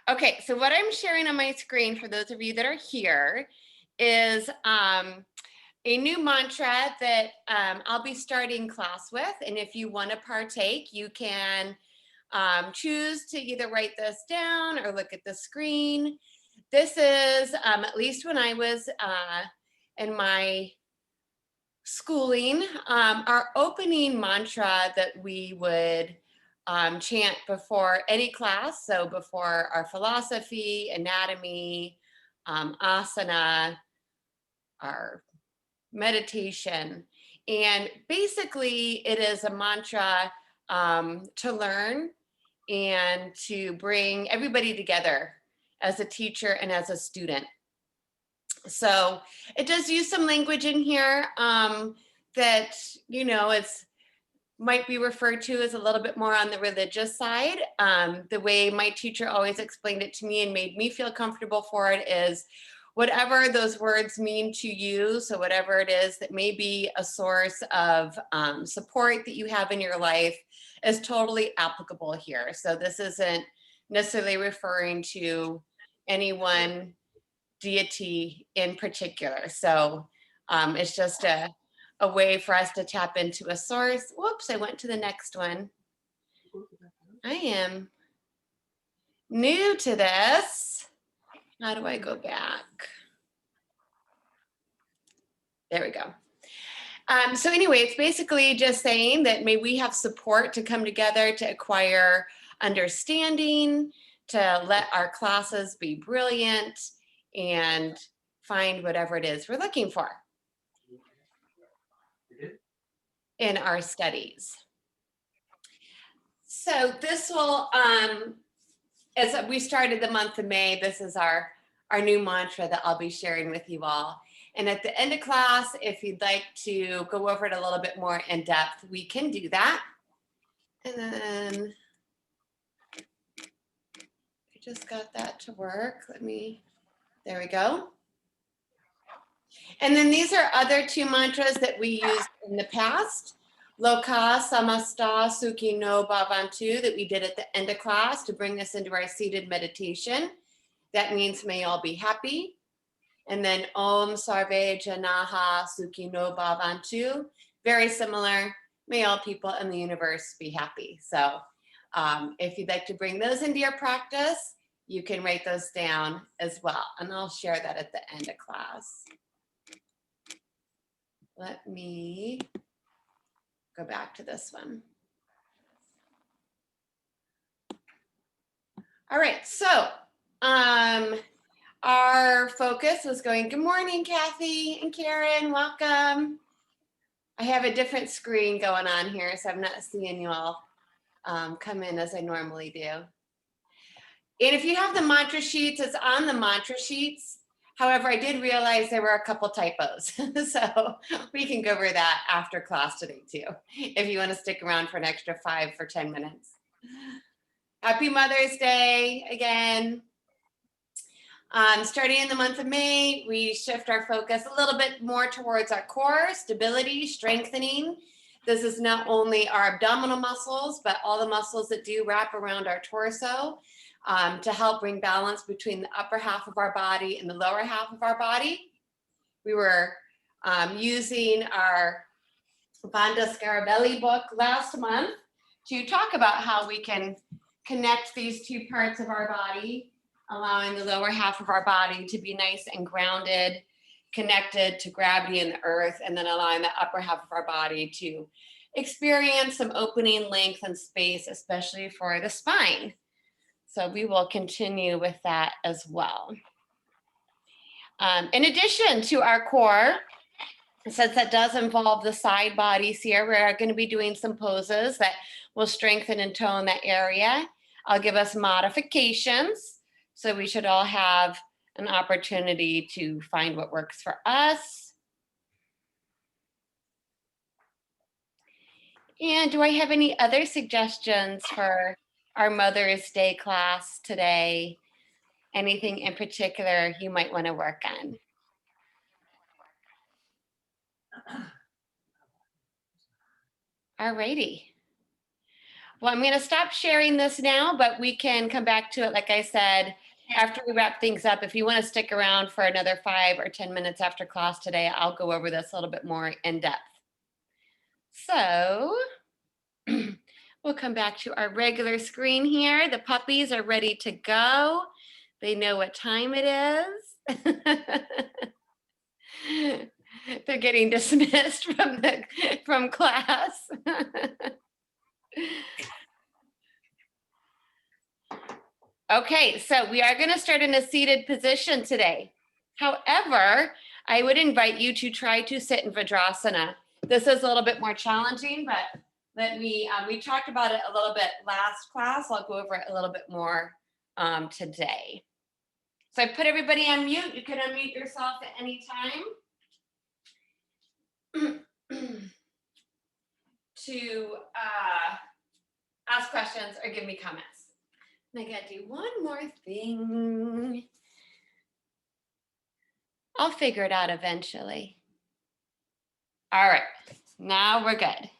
Okay, so what I'm sharing on my screen for those of you that are here is a new mantra that I'll be starting class with. And if you want to partake, you can choose to either write this down or look at the screen. This is, at least when I was in my schooling, our opening mantra that we would chant before any class. So before our philosophy, anatomy, asana, our meditation. And basically it is a mantra to learn and to bring everybody together as a teacher and as a student. So it does use some language in here that, you know, it's might be referred to as a little bit more on the religious side. The way my teacher always explained it to me and made me feel comfortable for it is whatever those words mean to you, so whatever it is that may be a source of support that you have in your life is totally applicable here. So this isn't necessarily referring to any one deity in particular. So it's just a way for us to tap into a source. Whoops, I went to the next one. I am new to this. How do I go back? There we go. So anyway, it's basically just saying that may we have support to come together to acquire understanding, to let our classes be brilliant, and find whatever it is we're looking for in our studies. So this will, as we started the month of May, this is our new mantra that I'll be sharing with you all. And at the end of class, if you'd like to go over it a little bit more in depth, we can do that. And then I just got that to work. There we go. And then these are other two mantras that we used in the past. Loka Samasta Sukhi No Bhavantu that we did at the end of class to bring us into our seated meditation. That means may all be happy. And then Om Sarve Janaha Sukhi No Bhavantu. Very similar. May all people in the universe be happy. So if you'd like to bring those into your practice, you can write those down as well. And I'll share that at the end of class. Let me go back to this one. All right, so our focus was going, good morning, Kathy and Karen, welcome. I have a different screen going on here, so I'm not seeing you all come in as I normally do. And if you have the mantra sheets, it's on the mantra sheets. However, I did realize there were a couple typos, so we can go over that after class today too, if you want to stick around for an extra 5 or 10 minutes. Happy Mother's Day again. Starting in the month of May, we shift our focus a little bit more towards our core, stability, strengthening. This is not only our abdominal muscles, but all the muscles that do wrap around our torso. To help bring balance between the upper half of our body and the lower half of our body. We were using our Bandha Scarabelli book last month to talk about how we can connect these two parts of our body, allowing the lower half of our body to be nice and grounded, connected to gravity and the earth, and then allowing the upper half of our body to experience some opening, length, and space, especially for the spine. So we will continue with that as well. In addition to our core, since that does involve the side bodies here, we're going to be doing some poses that will strengthen and tone that area. I'll give us modifications. So we should all have an opportunity to find what works for us. And do I have any other suggestions for our Mother's Day class today? Anything in particular you might want to work on? All righty. Well, I'm going to stop sharing this now, but we can come back to it, like I said, after we wrap things up. If you want to stick around for another 5 or 10 minutes after class today, I'll go over this a little bit more in depth. So we'll come back to our regular screen here. The puppies are ready to go. They know what time it is. They're getting dismissed from class. Okay, so we are going to start in a seated position today. However, I would invite you to try to sit in Vajrasana. This is a little bit more challenging, but we talked about it a little bit last class. I'll go over it a little bit more today. So I put everybody on mute. You can unmute yourself at any time to ask questions or give me comments. And I gotta do one more thing. I'll figure it out eventually. All right, now we're good.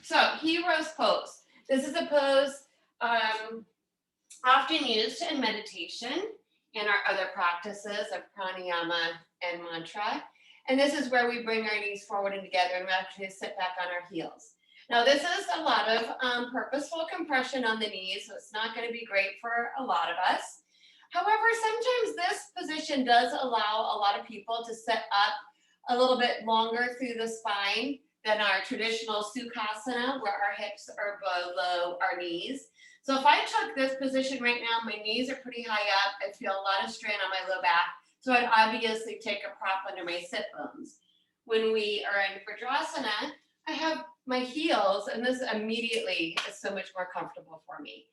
So, hero's pose. This is a pose often used in meditation and our other practices of pranayama and mantra. And this is where we bring our knees forward and together and we actually sit back on our heels. Now, this is a lot of purposeful compression on the knees, so it's not going to be great for a lot of us. However, sometimes this position does allow a lot of people to sit up a little bit longer through the spine than our traditional Sukhasana, where our hips are below our knees. So if I took this position right now, my knees are pretty high up. I feel a lot of strain on my low back. So I'd obviously take a prop under my sit bones. When we are in Vajrasana, I have my heels, and this immediately is so much more comfortable for me.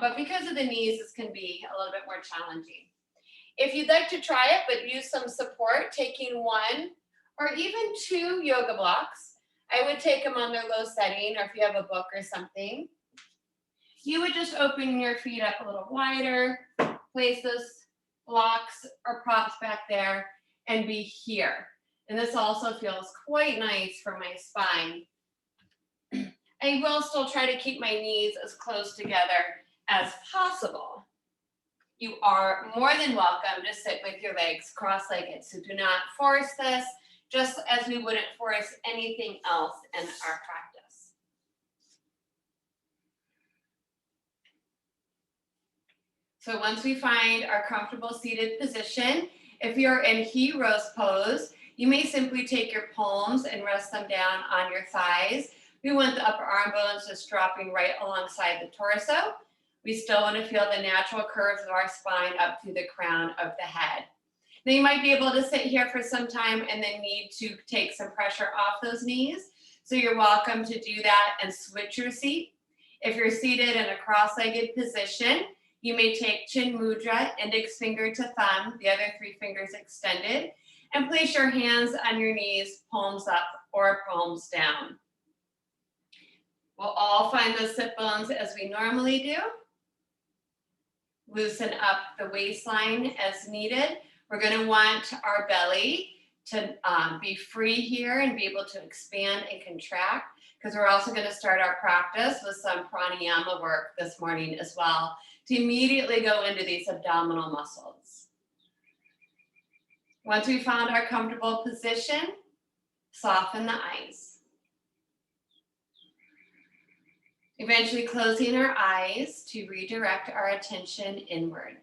But because of the knees, this can be a little bit more challenging. If you'd like to try it, but use some support, taking 1 or even 2 yoga blocks, I would take them on their low setting, or if you have a book or something. You would just open your feet up a little wider, place those blocks or props back there, and be here. And this also feels quite nice for my spine. I will still try to keep my knees as close together as possible. You are more than welcome to sit with your legs cross-legged. So do not force this, just as we wouldn't force anything else in our practice. So once we find our comfortable seated position, if you're in hero's pose, you may simply take your palms and rest them down on your thighs. We want the upper arm bones just dropping right alongside the torso. We still want to feel the natural curves of our spine up through the crown of the head. Now you might be able to sit here for some time and then need to take some pressure off those knees. So you're welcome to do that and switch your seat. If you're seated in a cross-legged position, you may take chin mudra, index finger to thumb, the other 3 fingers extended, and place your hands on your knees, palms up or palms down. We'll all find those sit bones as we normally do. Loosen up the waistline as needed. We're going to want our belly to be free here and be able to expand and contract, because we're also going to start our practice with some pranayama work this morning as well to immediately go into these abdominal muscles. Once we found our comfortable position, soften the eyes. Eventually closing our eyes to redirect our attention inward.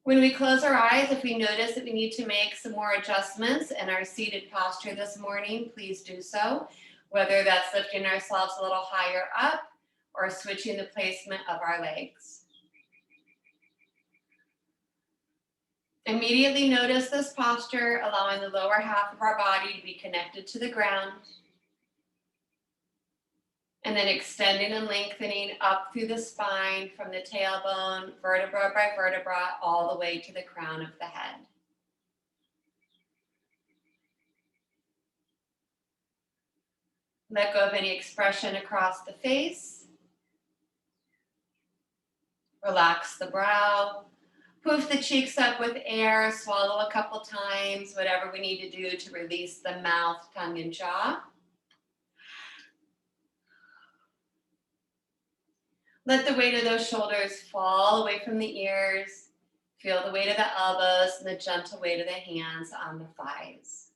When we close our eyes, if we notice that we need to make some more adjustments in our seated posture this morning, please do so, whether that's lifting ourselves a little higher up or switching the placement of our legs. Immediately notice this posture, allowing the lower half of our body to be connected to the ground. And then extending and lengthening up through the spine from the tailbone, vertebra by vertebra, all the way to the crown of the head. Let go of any expression across the face. Relax the brow, Poof the cheeks up with air, swallow a couple times, whatever we need to do to release the mouth, tongue, and jaw. Let the weight of those shoulders fall away from the ears. Feel the weight of the elbows and the gentle weight of the hands on the thighs.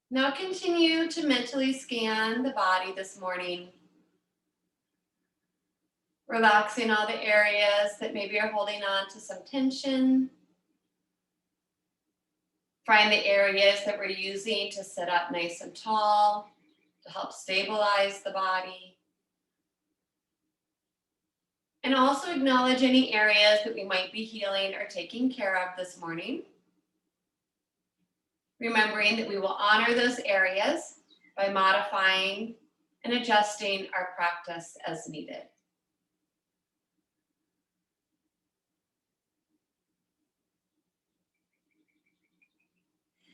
Now continue to mentally scan the body this morning, relaxing all the areas that maybe are holding on to some tension. Find the areas that we're using to sit up nice and tall, to help stabilize the body. And also acknowledge any areas that we might be healing or taking care of this morning. Remembering that we will honor those areas by modifying and adjusting our practice as needed.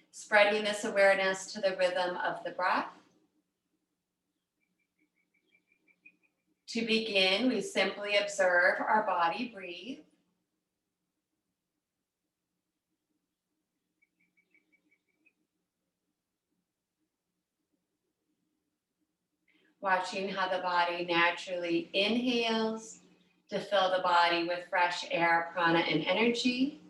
Spreading this awareness to the rhythm of the breath. To begin, we simply observe our body breathe. Watching how the body naturally inhales to fill the body with fresh air, prana, and energy.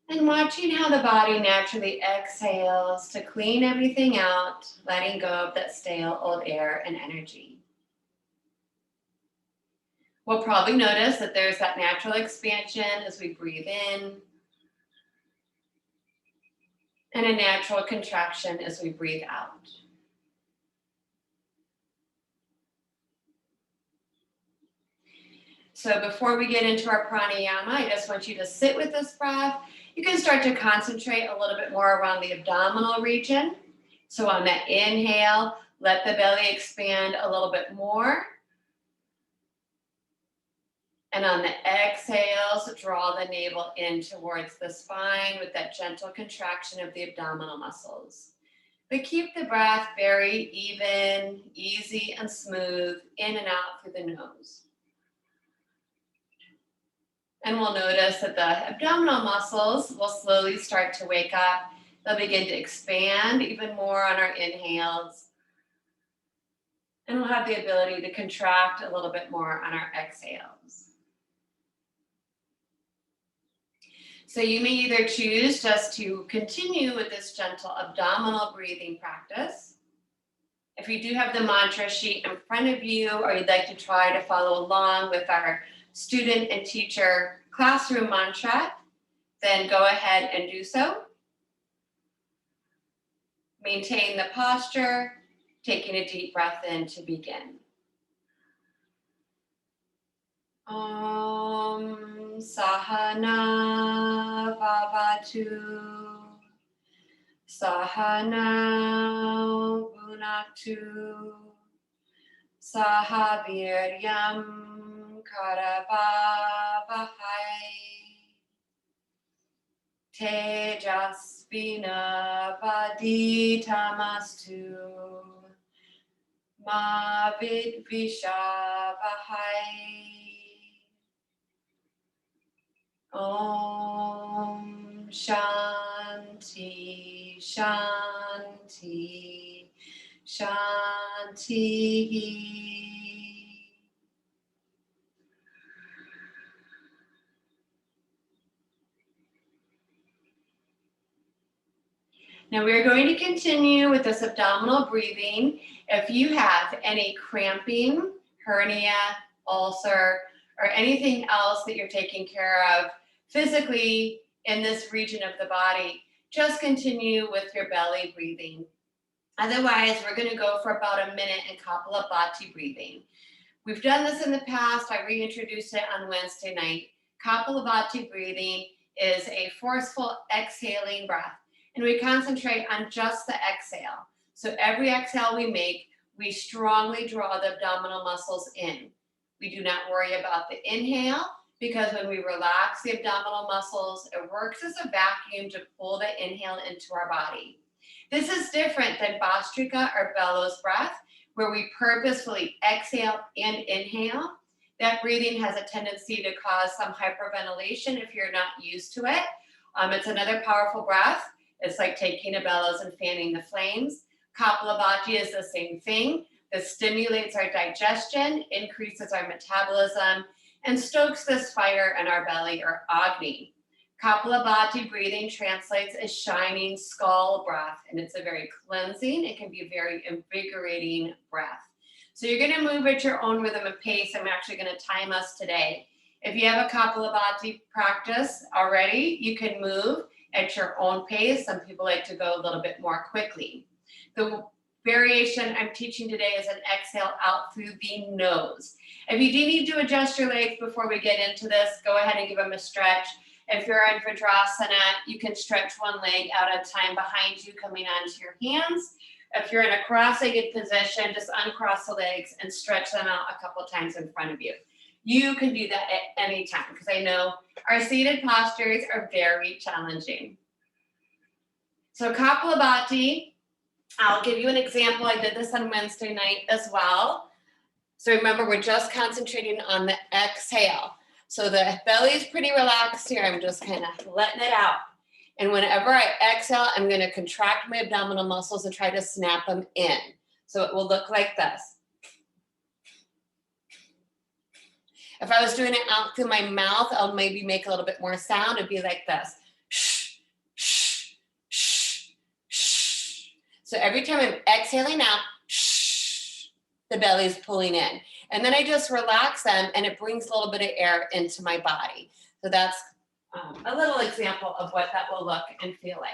And watching how the body naturally exhales to clean everything out, letting go of that stale old air and energy. We'll probably notice that there's that natural expansion as we breathe in, and a natural contraction as we breathe out. So before we get into our pranayama, I just want you to sit with this breath. You can start to concentrate a little bit more around the abdominal region. So on that inhale, let the belly expand a little bit more. And on the exhales, draw the navel in towards the spine with that gentle contraction of the abdominal muscles. But keep the breath very even, easy, and smooth, in and out through the nose. And we'll notice that the abdominal muscles will slowly start to wake up. They'll begin to expand even more on our inhales. And we'll have the ability to contract a little bit more on our exhales. So you may either choose just to continue with this gentle abdominal breathing practice. If you do have the mantra sheet in front of you, or you'd like to try to follow along with our student and teacher classroom mantra, then go ahead and do so. Maintain the posture, taking a deep breath in to begin. Om Sahana Vavatu Sahana Bhunaktu Sahaviryam Karavavahai Tejasvina Vaditamastu Ma Vidvishavahai. Om Shanti Shanti Shanti. Now we're going to continue with this abdominal breathing. If you have any cramping, hernia, ulcer, or anything else that you're taking care of physically in this region of the body, just continue with your belly breathing. Otherwise, we're going to go for about a minute in Kapalabhati breathing. We've done this in the past. I reintroduced it on Wednesday night. Kapalabhati breathing is a forceful exhaling breath, and we concentrate on just the exhale. So every exhale we make, we strongly draw the abdominal muscles in. We do not worry about the inhale, because when we relax the abdominal muscles, it works as a vacuum to pull the inhale into our body. This is different than Bhastrika or bellows breath, where we purposefully exhale and inhale. That breathing has a tendency to cause some hyperventilation if you're not used to it. It's another powerful breath. It's like taking a bellows and fanning the flames. Kapalabhati is the same thing. This stimulates our digestion, increases our metabolism, and stokes this fire in our belly, or Agni. Kapalabhati breathing translates as shining skull breath, and it's a very cleansing, it can be a very invigorating breath. So you're gonna move at your own rhythm and pace. I'm actually gonna time us today. If you have a Kapalabhati practice already, you can move at your own pace. Some people like to go a little bit more quickly. The variation I'm teaching today is an exhale out through the nose. If you do need to adjust your legs before we get into this, go ahead and give them a stretch. If you're in Tadasana, you can stretch one leg out at a time behind you, coming onto your hands. If you're in a cross-legged position, just uncross the legs and stretch them out a couple times in front of you. You can do that at any time, because I know our seated postures are very challenging. So Kapalabhati, I'll give you an example. I did this on Wednesday night as well. So remember, we're just concentrating on the exhale. So the belly's pretty relaxed here. I'm just kind of letting it out. And whenever I exhale, I'm going to contract my abdominal muscles and try to snap them in. So it will look like this. If I was doing it out through my mouth, I'll maybe make a little bit more sound. It'd be like this. Shh, shh, shh, shh. So every time I'm exhaling out, shh, the belly's pulling in. And then I just relax them, and it brings a little bit of air into my body. So that's a little example of what that will look and feel like.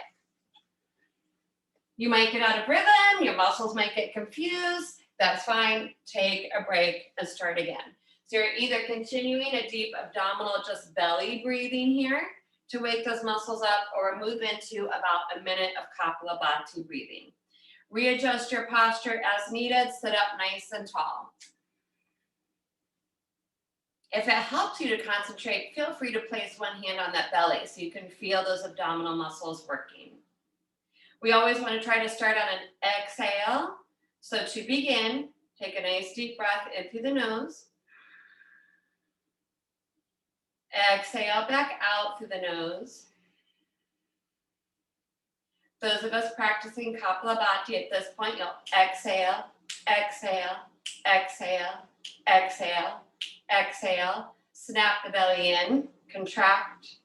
You might get out of rhythm, your muscles might get confused. That's fine. Take a break and start again. So you're either continuing a deep abdominal, just belly breathing here to wake those muscles up, or move into about a minute of Kapalabhati breathing. Readjust your posture as needed. Sit up nice and tall. If it helps you to concentrate, feel free to place one hand on that belly so you can feel those abdominal muscles working. We always want to try to start on an exhale. So to begin, take a nice deep breath in through the nose. Exhale back out through the nose. Those of us practicing Kapalabhati at this point, you'll exhale, exhale, exhale, exhale, exhale, snap the belly in, contract,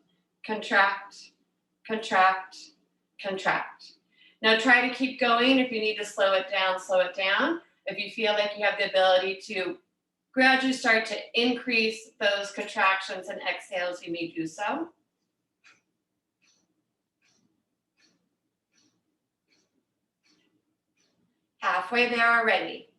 contract, contract, contract. Now try to keep going. If you need to slow it down, slow it down. If you feel like you have the ability to gradually start to increase those contractions and exhales, you may do so. Halfway there already.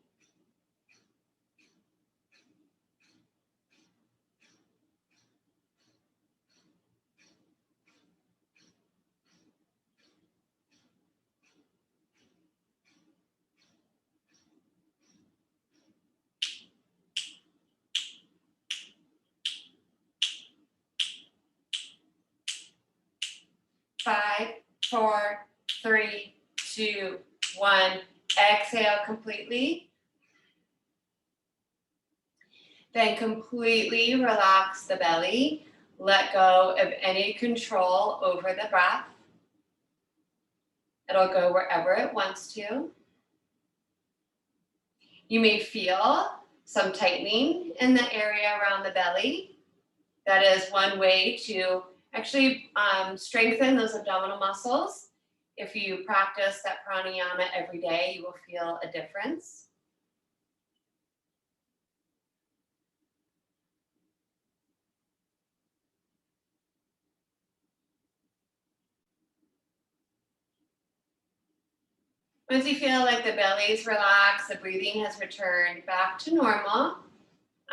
Five, four, three, two, one. Exhale completely. Then completely relax the belly. Let go of any control over the breath. It'll go wherever it wants to. You may feel some tightening in the area around the belly. That is one way to actually strengthen those abdominal muscles. If you practice that pranayama every day, you will feel a difference. Once you feel like the belly is relaxed, the breathing has returned back to normal,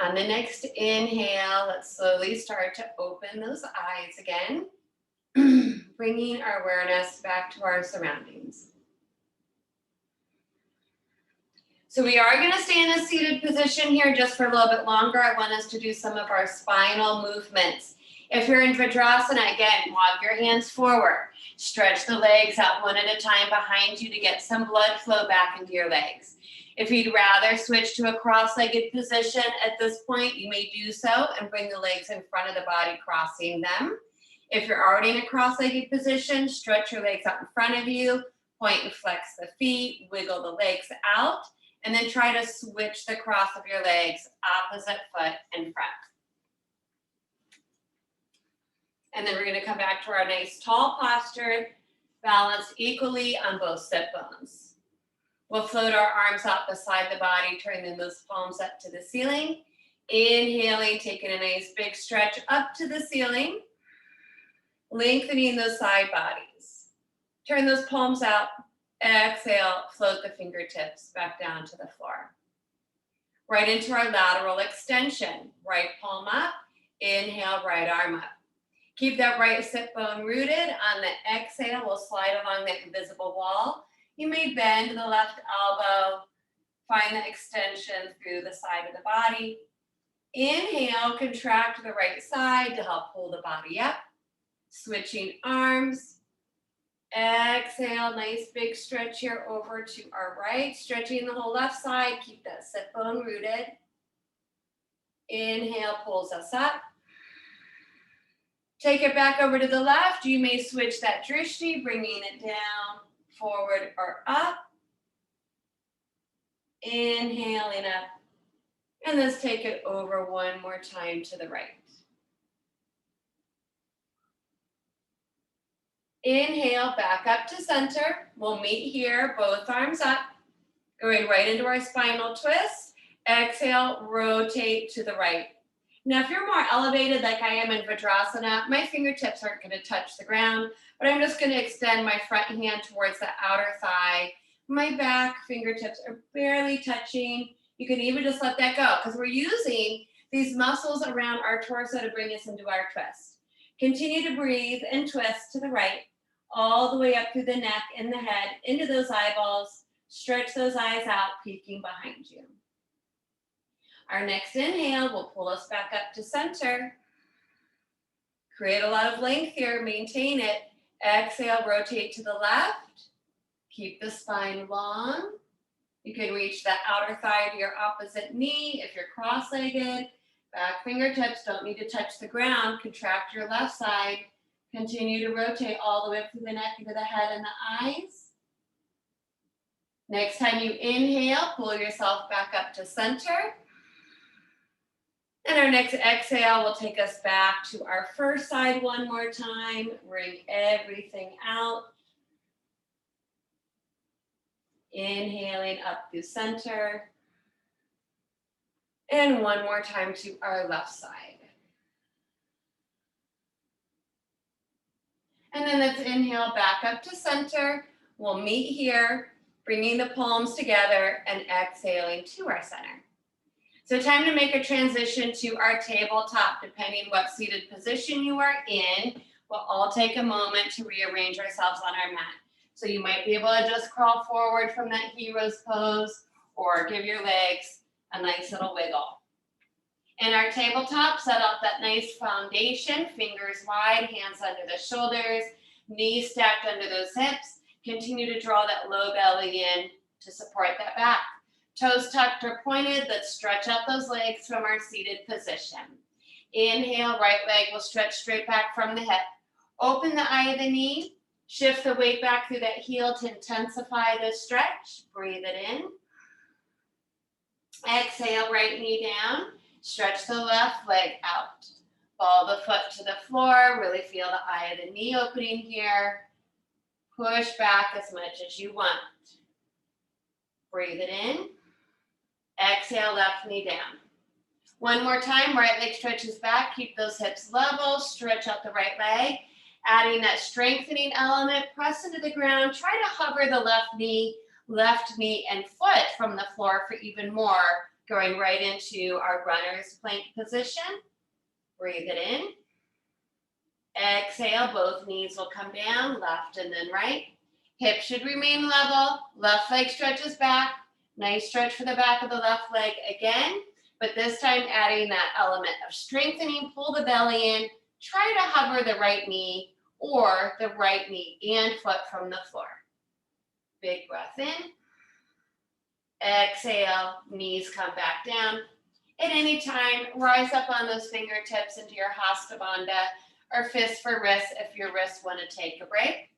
on the next inhale, let's slowly start to open those eyes again, bringing our awareness back to our surroundings. So we are going to stay in a seated position here just for a little bit longer. I want us to do some of our spinal movements. If you're in Tadasana, again, walk your hands forward. Stretch the legs out one at a time behind you to get some blood flow back into your legs. If you'd rather switch to a cross-legged position at this point, you may do so and bring the legs in front of the body, crossing them. If you're already in a cross-legged position, stretch your legs out in front of you, point and flex the feet, wiggle the legs out, and then try to switch the cross of your legs, opposite foot in front. And then we're going to come back to our nice tall posture, balanced equally on both sit bones. We'll float our arms out beside the body, turning those palms up to the ceiling. Inhaling, taking a nice big stretch up to the ceiling. Lengthening those side bodies. Turn those palms out. Exhale, float the fingertips back down to the floor. Right into our lateral extension. Right palm up. Inhale, right arm up. Keep that right sit bone rooted. On the exhale, we'll slide along that invisible wall. You may bend the left elbow. Find the extension through the side of the body. Inhale, contract the right side to help pull the body up. Switching arms. Exhale, nice big stretch here over to our right. Stretching the whole left side. Keep that sit bone rooted. Inhale, pulls us up. Take it back over to the left. You may switch that drishti, bringing it down, forward or up. Inhaling up. And let's take it over one more time to the right. Inhale, back up to center. We'll meet here, both arms up. Going right into our spinal twist. Exhale, rotate to the right. Now, if you're more elevated like I am in Vajrasana, my fingertips aren't going to touch the ground, but I'm just going to extend my front hand towards the outer thigh. My back fingertips are barely touching. You can even just let that go because we're using these muscles around our torso to bring us into our twist. Continue to breathe and twist to the right, all the way up through the neck and the head, into those eyeballs. Stretch those eyes out, peeking behind you. Our next inhale will pull us back up to center. Create a lot of length here, maintain it. Exhale, rotate to the left. Keep the spine long. You can reach the outer thigh to your opposite knee if you're cross-legged. Back fingertips don't need to touch the ground. Contract your left side. Continue to rotate all the way up through the neck, into the head and the eyes. Next time you inhale, pull yourself back up to center. And our next exhale will take us back to our first side one more time. Bring everything out. Inhaling up through center. And one more time to our left side. And then let's inhale back up to center. We'll meet here, bringing the palms together and exhaling to our center. So time to make a transition to our tabletop, depending what seated position you are in. We'll all take a moment to rearrange ourselves on our mat. So you might be able to just crawl forward from that hero's pose or give your legs a nice little wiggle. In our tabletop, set up that nice foundation, fingers wide, hands under the shoulders, knees stacked under those hips. Continue to draw that low belly in to support that back. Toes tucked or pointed. Let's stretch out those legs from our seated position. Inhale, right leg will stretch straight back from the hip. Open the eye of the knee. Shift the weight back through that heel to intensify the stretch. Breathe it in. Exhale, right knee down. Stretch the left leg out. Ball the foot to the floor. Really feel the eye of the knee opening here. Push back as much as you want. Breathe it in. Exhale, left knee down. One more time, right leg stretches back. Keep those hips level. Stretch out the right leg. Adding that strengthening element. Press into the ground. Try to hover the left knee and foot from the floor for even more. Going right into our runner's plank position. Breathe it in. Exhale, both knees will come down, left and then right. Hips should remain level. Left leg stretches back. Nice stretch for the back of the left leg again, but this time adding that element of strengthening. Pull the belly in. Try to hover the right knee or the right knee and foot from the floor. Big breath in. Exhale, knees come back down. At any time, rise up on those fingertips into your Hasta Bandha or fist for wrists if your wrists want to take a break.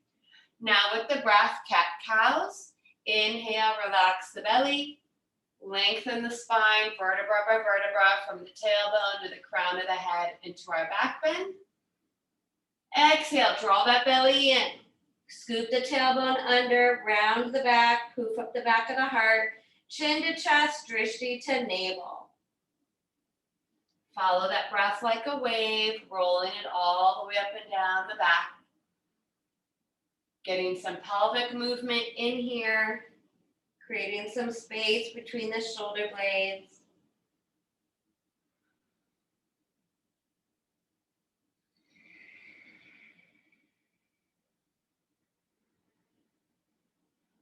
Now with the breath, cat-cows. Inhale, relax the belly. Lengthen the spine, vertebra by vertebra, from the tailbone to the crown of the head into our back bend. Exhale, draw that belly in. Scoop the tailbone under, round the back, poof up the back of the heart, chin to chest, drishti to navel. Follow that breath like a wave, rolling it all the way up and down the back. Getting some pelvic movement in here, creating some space between the shoulder blades.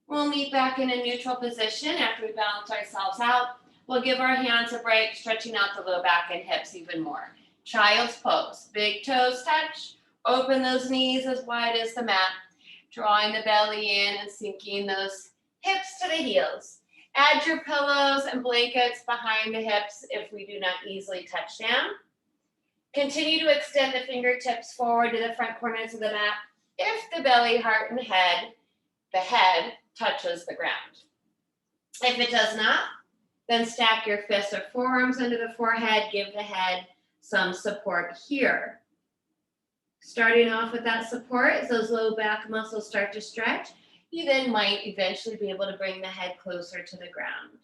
We'll meet back in a neutral position after we balance ourselves out. We'll give our hands a break, stretching out the low back and hips even more. Child's pose. Big toes touch. Open those knees as wide as the mat. Drawing the belly in and sinking those hips to the heels. Add your pillows and blankets behind the hips if we do not easily touch down. Continue to extend the fingertips forward to the front corners of the mat. If the belly, heart, and the head touches the ground. If it does not, then stack your fists or forearms under the forehead. Give the head some support here. Starting off with that support, as those low back muscles start to stretch, you then might eventually be able to bring the head closer to the ground.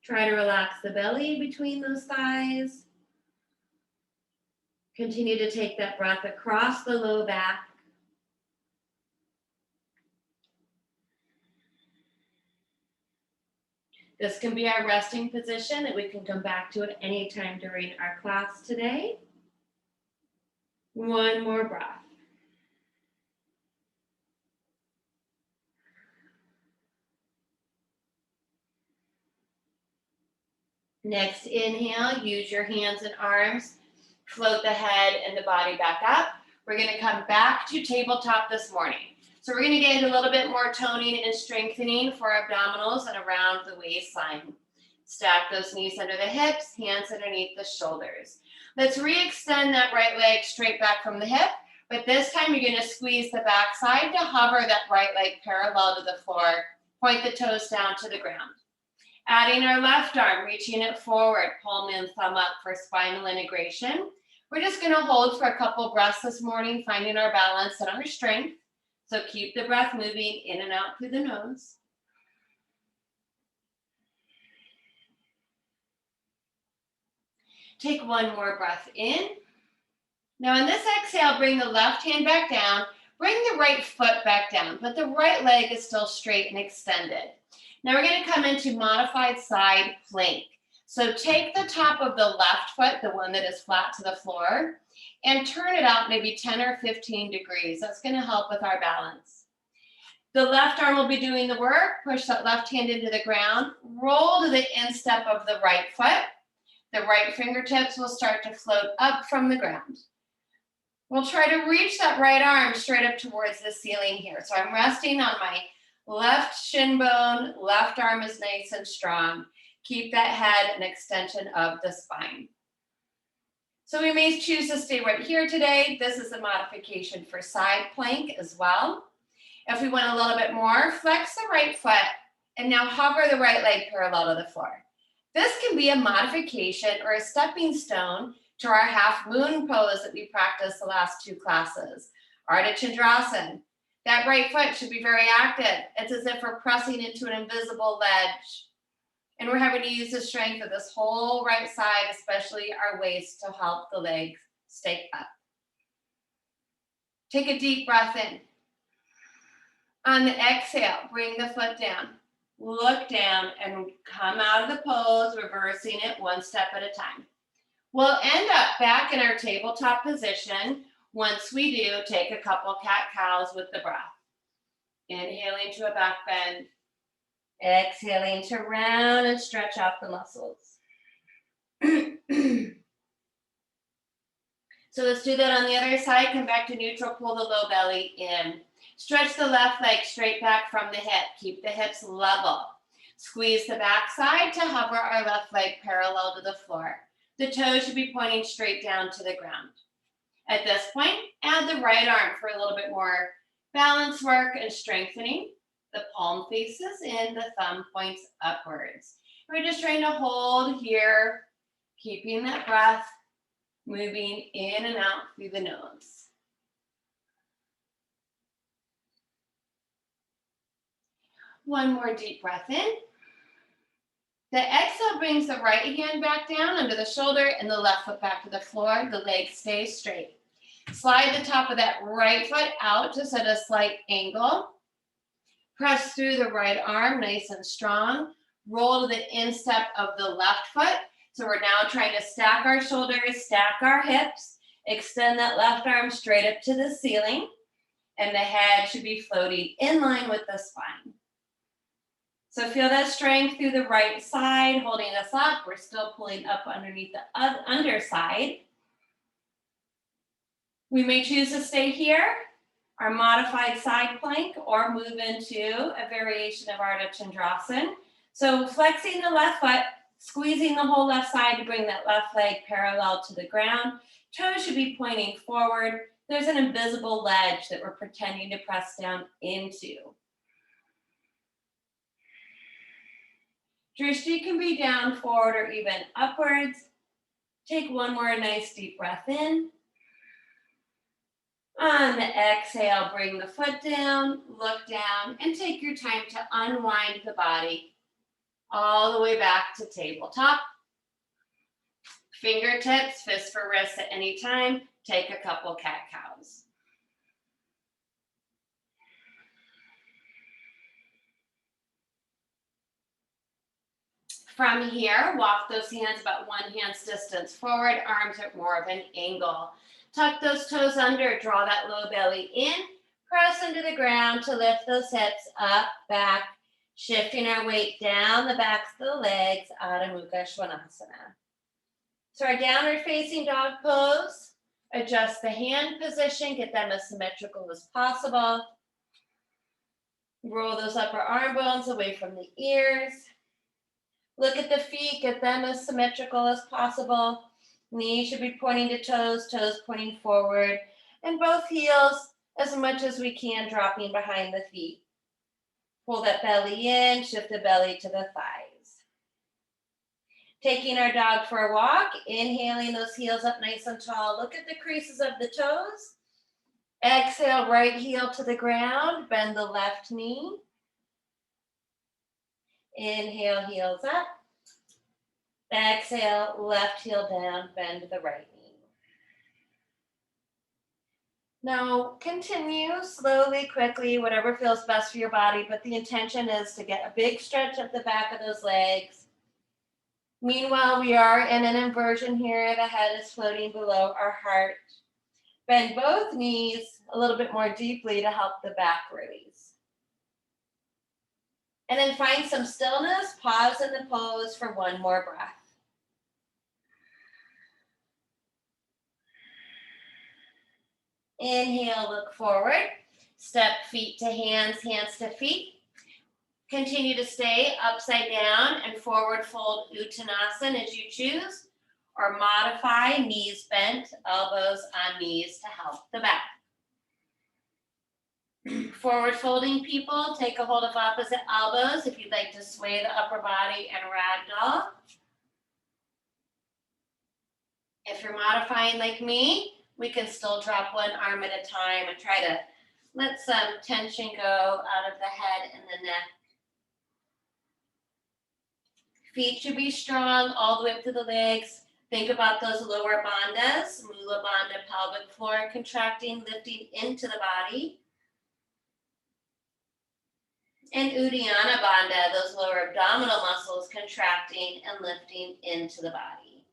Try to relax the belly between those thighs. Continue to take that breath across the low back. This can be our resting position that we can come back to at any time during our class today. One more breath. Next inhale, use your hands and arms. Float the head and the body back up. We're going to come back to tabletop this morning. So we're going to get a little bit more toning and strengthening for abdominals and around the waistline. Stack those knees under the hips, hands underneath the shoulders. Let's re-extend that right leg straight back from the hip, but this time you're going to squeeze the back side to hover that right leg parallel to the floor. Point the toes down to the ground. Adding our left arm, reaching it forward, palm and thumb up for spinal integration. We're just going to hold for a couple breaths this morning, finding our balance and our strength. So keep the breath moving in and out through the nose. Take one more breath in. Now on this exhale, bring the left hand back down. Bring the right foot back down, but the right leg is still straight and extended. Now we're going to come into modified side plank. So take the top of the left foot, the one that is flat to the floor, and turn it out maybe 10 or 15 degrees. That's going to help with our balance. The left arm will be doing the work. Push that left hand into the ground. Roll to the instep of the right foot. The right fingertips will start to float up from the ground. We'll try to reach that right arm straight up towards the ceiling here. So I'm resting on my left shin bone, left arm is nice and strong. Keep that head an extension of the spine. So we may choose to stay right here today. This is a modification for side plank as well. If we want a little bit more, flex the right foot and now hover the right leg parallel to the floor. This can be a modification or a stepping stone to our half moon pose that we practiced the last two classes. Artichondrosan. That right foot should be very active. It's as if we're pressing into an invisible ledge. And we're having to use the strength of this whole right side, especially our waist, to help the legs stay up. Take a deep breath in. On the exhale, bring the foot down. Look down and come out of the pose, reversing it one step at a time. We'll end up back in our tabletop position. Once we do, take a couple cat-cows with the breath. Inhaling to a back bend. Exhaling to round and stretch out the muscles. So let's do that on the other side. Come back to neutral, pull the low belly in. Stretch the left leg straight back from the hip. Keep the hips level. Squeeze the back side to hover our left leg parallel to the floor. The toes should be pointing straight down to the ground. At this point, add the right arm for a little bit more balance work and strengthening. The palm faces in, the thumb points upwards. We're just trying to hold here, keeping that breath moving in and out through the nose. One more deep breath in. The exhale brings the right hand back down under the shoulder and the left foot back to the floor. The leg stays straight. Slide the top of that right foot out just at a slight angle. Press through the right arm, nice and strong. Roll to the instep of the left foot. So we're now trying to stack our shoulders, stack our hips, extend that left arm straight up to the ceiling, and the head should be floating in line with the spine. So feel that strength through the right side, holding us up. We're still pulling up underneath the underside. We may choose to stay here, our modified side plank, or move into a variation of Artichondrosan. So flexing the left foot, squeezing the whole left side to bring that left leg parallel to the ground. Toes should be pointing forward. There's an invisible ledge that we're pretending to press down into. Drishti can be down, forward, or even upwards. Take one more nice deep breath in. On the exhale, bring the foot down, look down, and take your time to unwind the body all the way back to tabletop. Fingertips, fists for wrists at any time. Take a couple cat-cows. From here, walk those hands about one hand's distance forward, arms at more of an angle. Tuck those toes under, draw that low belly in, press into the ground to lift those hips up, back, shifting our weight down the backs of the legs, Adho Mukha Svanasana. So our downward facing dog pose, adjust the hand position, get them as symmetrical as possible. Roll those upper arm bones away from the ears. Look at the feet, get them as symmetrical as possible. Knees should be pointing to toes, toes pointing forward, and both heels as much as we can dropping behind the feet. Pull that belly in, shift the belly to the thighs. Taking our dog for a walk, inhaling those heels up nice and tall. Look at the creases of the toes. Exhale, right heel to the ground, bend the left knee. Inhale, heels up. Exhale, left heel down, bend the right knee. Now continue slowly, quickly, whatever feels best for your body, but the intention is to get a big stretch at the back of those legs. Meanwhile, we are in an inversion here. The head is floating below our heart. Bend both knees a little bit more deeply to help the back release. And then find some stillness, pause in the pose for one more breath. Inhale, look forward. Step feet to hands, hands to feet. Continue to stay upside down and forward fold Uttanasana as you choose, or modify knees bent, elbows on knees to help the back. Forward folding people, take a hold of opposite elbows if you'd like to sway the upper body and ragdoll. If you're modifying like me, we can still drop one arm at a time and try to let some tension go out of the head and the neck. Feet should be strong all the way up to the legs. Think about those lower bandhas, Mula Bandha, pelvic floor contracting, lifting into the body. And Uddiyana Bandha, those lower abdominal muscles contracting and lifting into the body.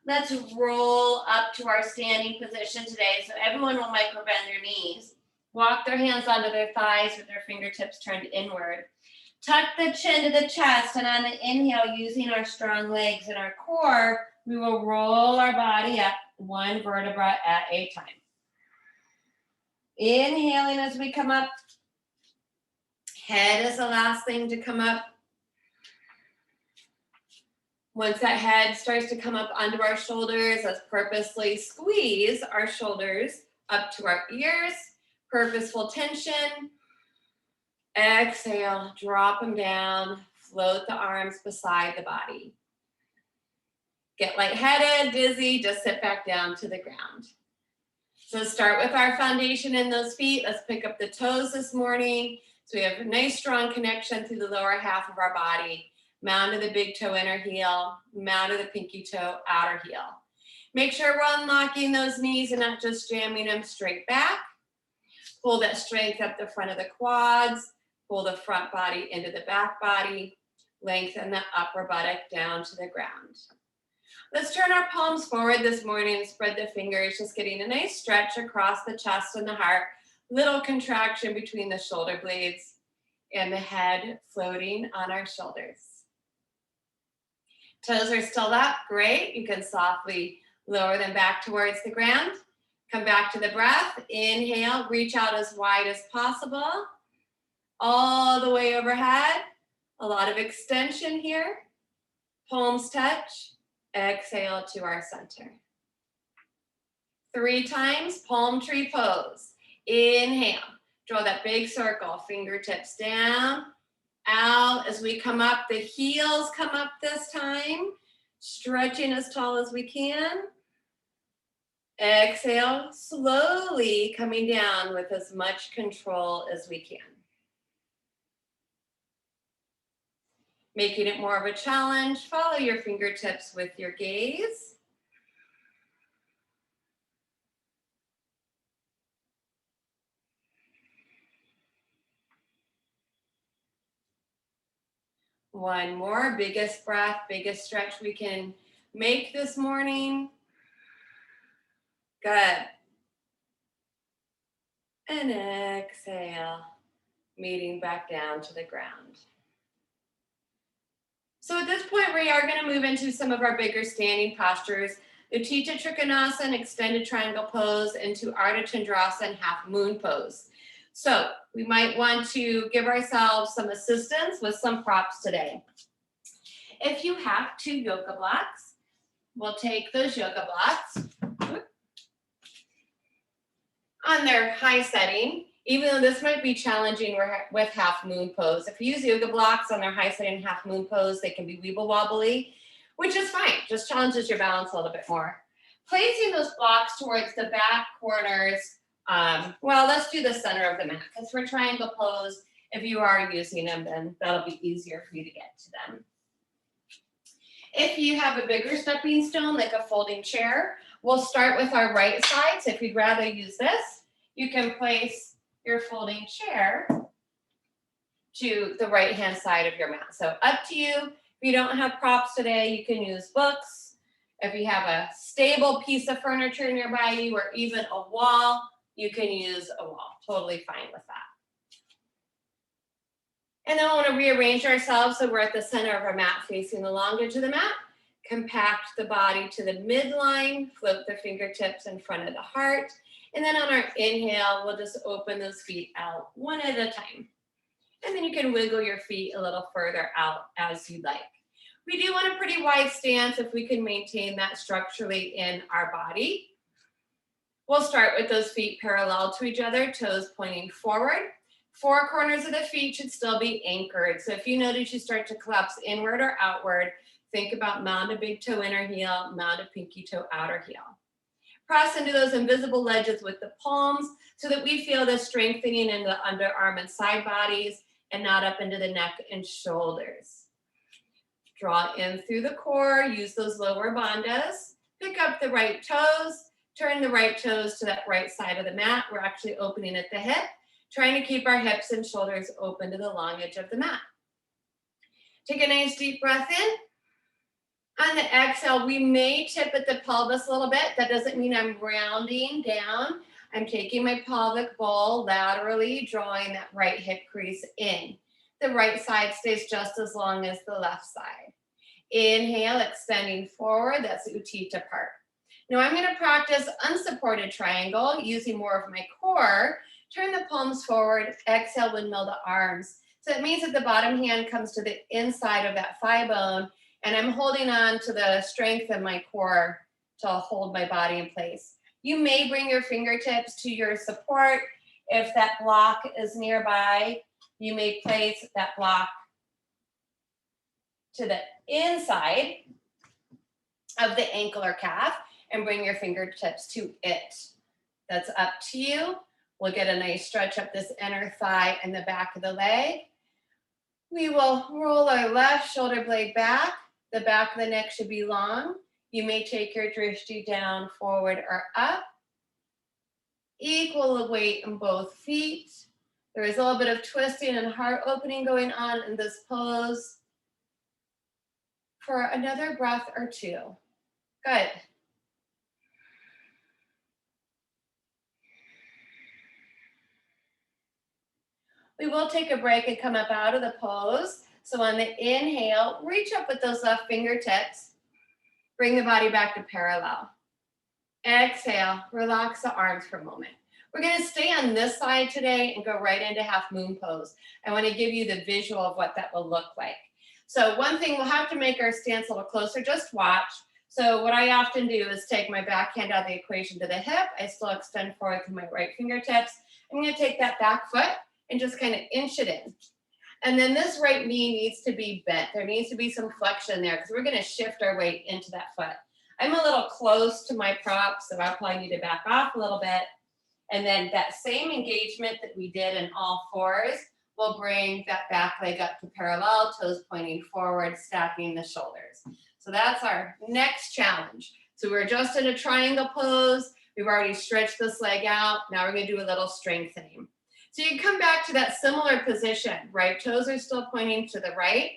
Let's roll up to our standing position today. So everyone will micro bend their knees. Walk their hands onto their thighs with their fingertips turned inward. Tuck the chin to the chest, and on the inhale, using our strong legs and our core, we will roll our body up one vertebra at a time. Inhaling as we come up. Head is the last thing to come up. Once that head starts to come up onto our shoulders, let's purposely squeeze our shoulders up to our ears. Purposeful tension. Exhale, drop them down. Float the arms beside the body. Get lightheaded, dizzy, just sit back down to the ground. So start with our foundation in those feet. Let's pick up the toes this morning. So we have a nice strong connection through the lower half of our body. Mound of the big toe, inner heel. Mound of the pinky toe, outer heel. Make sure we're unlocking those knees and not just jamming them straight back. Pull that strength up the front of the quads. Pull the front body into the back body. Lengthen the upper buttock down to the ground. Let's turn our palms forward this morning and spread the fingers, just getting a nice stretch across the chest and the heart. Little contraction between the shoulder blades and the head floating on our shoulders. Toes are still up, great. You can softly lower them back towards the ground. Come back to the breath. Inhale, reach out as wide as possible. All the way overhead. A lot of extension here. Palms touch. Exhale to our center. 3 times, palm tree pose. Inhale, draw that big circle, fingertips down, out. As we come up, the heels come up this time, stretching as tall as we can. Exhale, slowly coming down with as much control as we can. Making it more of a challenge, follow your fingertips with your gaze. One more, biggest breath, biggest stretch we can make this morning. Good. And exhale, meeting back down to the ground. So at this point, we are going to move into some of our bigger standing postures. Untitled Trikonasana, extended triangle pose, into Artichondrosan, half moon pose. So we might want to give ourselves some assistance with some props today. If you have 2 yoga blocks, we'll take those yoga blocks on their high setting. Even though this might be challenging with half moon pose. If you use yoga blocks on their high setting half moon pose, they can be weeble wobbly, which is fine. Just challenges your balance a little bit more. Placing those blocks towards the back corners. Well, let's do the center of the mat, because for triangle pose, if you are using them, then that'll be easier for you to get to them. If you have a bigger stepping stone, like a folding chair, we'll start with our right side. So if you'd rather use this, you can place your folding chair to the right-hand side of your mat. So up to you. If you don't have props today, you can use books. If you have a stable piece of furniture nearby you, or even a wall, you can use a wall. Totally fine with that. And then we want to rearrange ourselves so we're at the center of our mat, facing the long edge of the mat. Compact the body to the midline, float the fingertips in front of the heart. And then on our inhale, we'll just open those feet out one at a time. And then you can wiggle your feet a little further out as you'd like. We do want a pretty wide stance if we can maintain that structurally in our body. We'll start with those feet parallel to each other, toes pointing forward. 4 corners of the feet should still be anchored. So if you notice you start to collapse inward or outward, think about mound of big toe, inner heel, mound of pinky toe, outer heel. Press into those invisible ledges with the palms so that we feel the strengthening in the underarm and side bodies and not up into the neck and shoulders. Draw in through the core, use those lower bandhas. Pick up the right toes, turn the right toes to that right side of the mat. We're actually opening at the hip, trying to keep our hips and shoulders open to the long edge of the mat. Take a nice deep breath in. On the exhale, we may tip at the pelvis a little bit. That doesn't mean I'm rounding down. I'm taking my pelvic bowl laterally, drawing that right hip crease in. The right side stays just as long as the left side. Inhale, extending forward, that's Utthita part. Now I'm gonna practice unsupported triangle using more of my core. Turn the palms forward, exhale, windmill the arms. So it means that the bottom hand comes to the inside of that thigh bone, and I'm holding on to the strength of my core to hold my body in place. You may bring your fingertips to your support. If that block is nearby, you may place that block to the inside of the ankle or calf and bring your fingertips to it. That's up to you. We'll get a nice stretch up this inner thigh and the back of the leg. We will roll our left shoulder blade back. The back of the neck should be long. You may take your drishti down, forward, or up. Equal weight in both feet. There is a little bit of twisting and heart opening going on in this pose. For another breath or two. Good. We will take a break and come up out of the pose. So on the inhale, reach up with those left fingertips. Bring the body back to parallel. Exhale, relax the arms for a moment. We're gonna stay on this side today and go right into half moon pose. I wanna give you the visual of what that will look like. So one thing, we'll have to make our stance a little closer, just watch. So what I often do is take my back hand out of the equation to the hip. I still extend forward to my right fingertips. I'm gonna take that back foot and just kind of inch it in. And then this right knee needs to be bent. There needs to be some flexion there because we're gonna shift our weight into that foot. I'm a little close to my prop, so I'll probably need to back off a little bit. And then that same engagement that we did in all fours will bring that back leg up to parallel, toes pointing forward, stacking the shoulders. So that's our next challenge. So we're just in a triangle pose. We've already stretched this leg out. Now we're gonna do a little strengthening. So you can come back to that similar position. Right toes are still pointing to the right.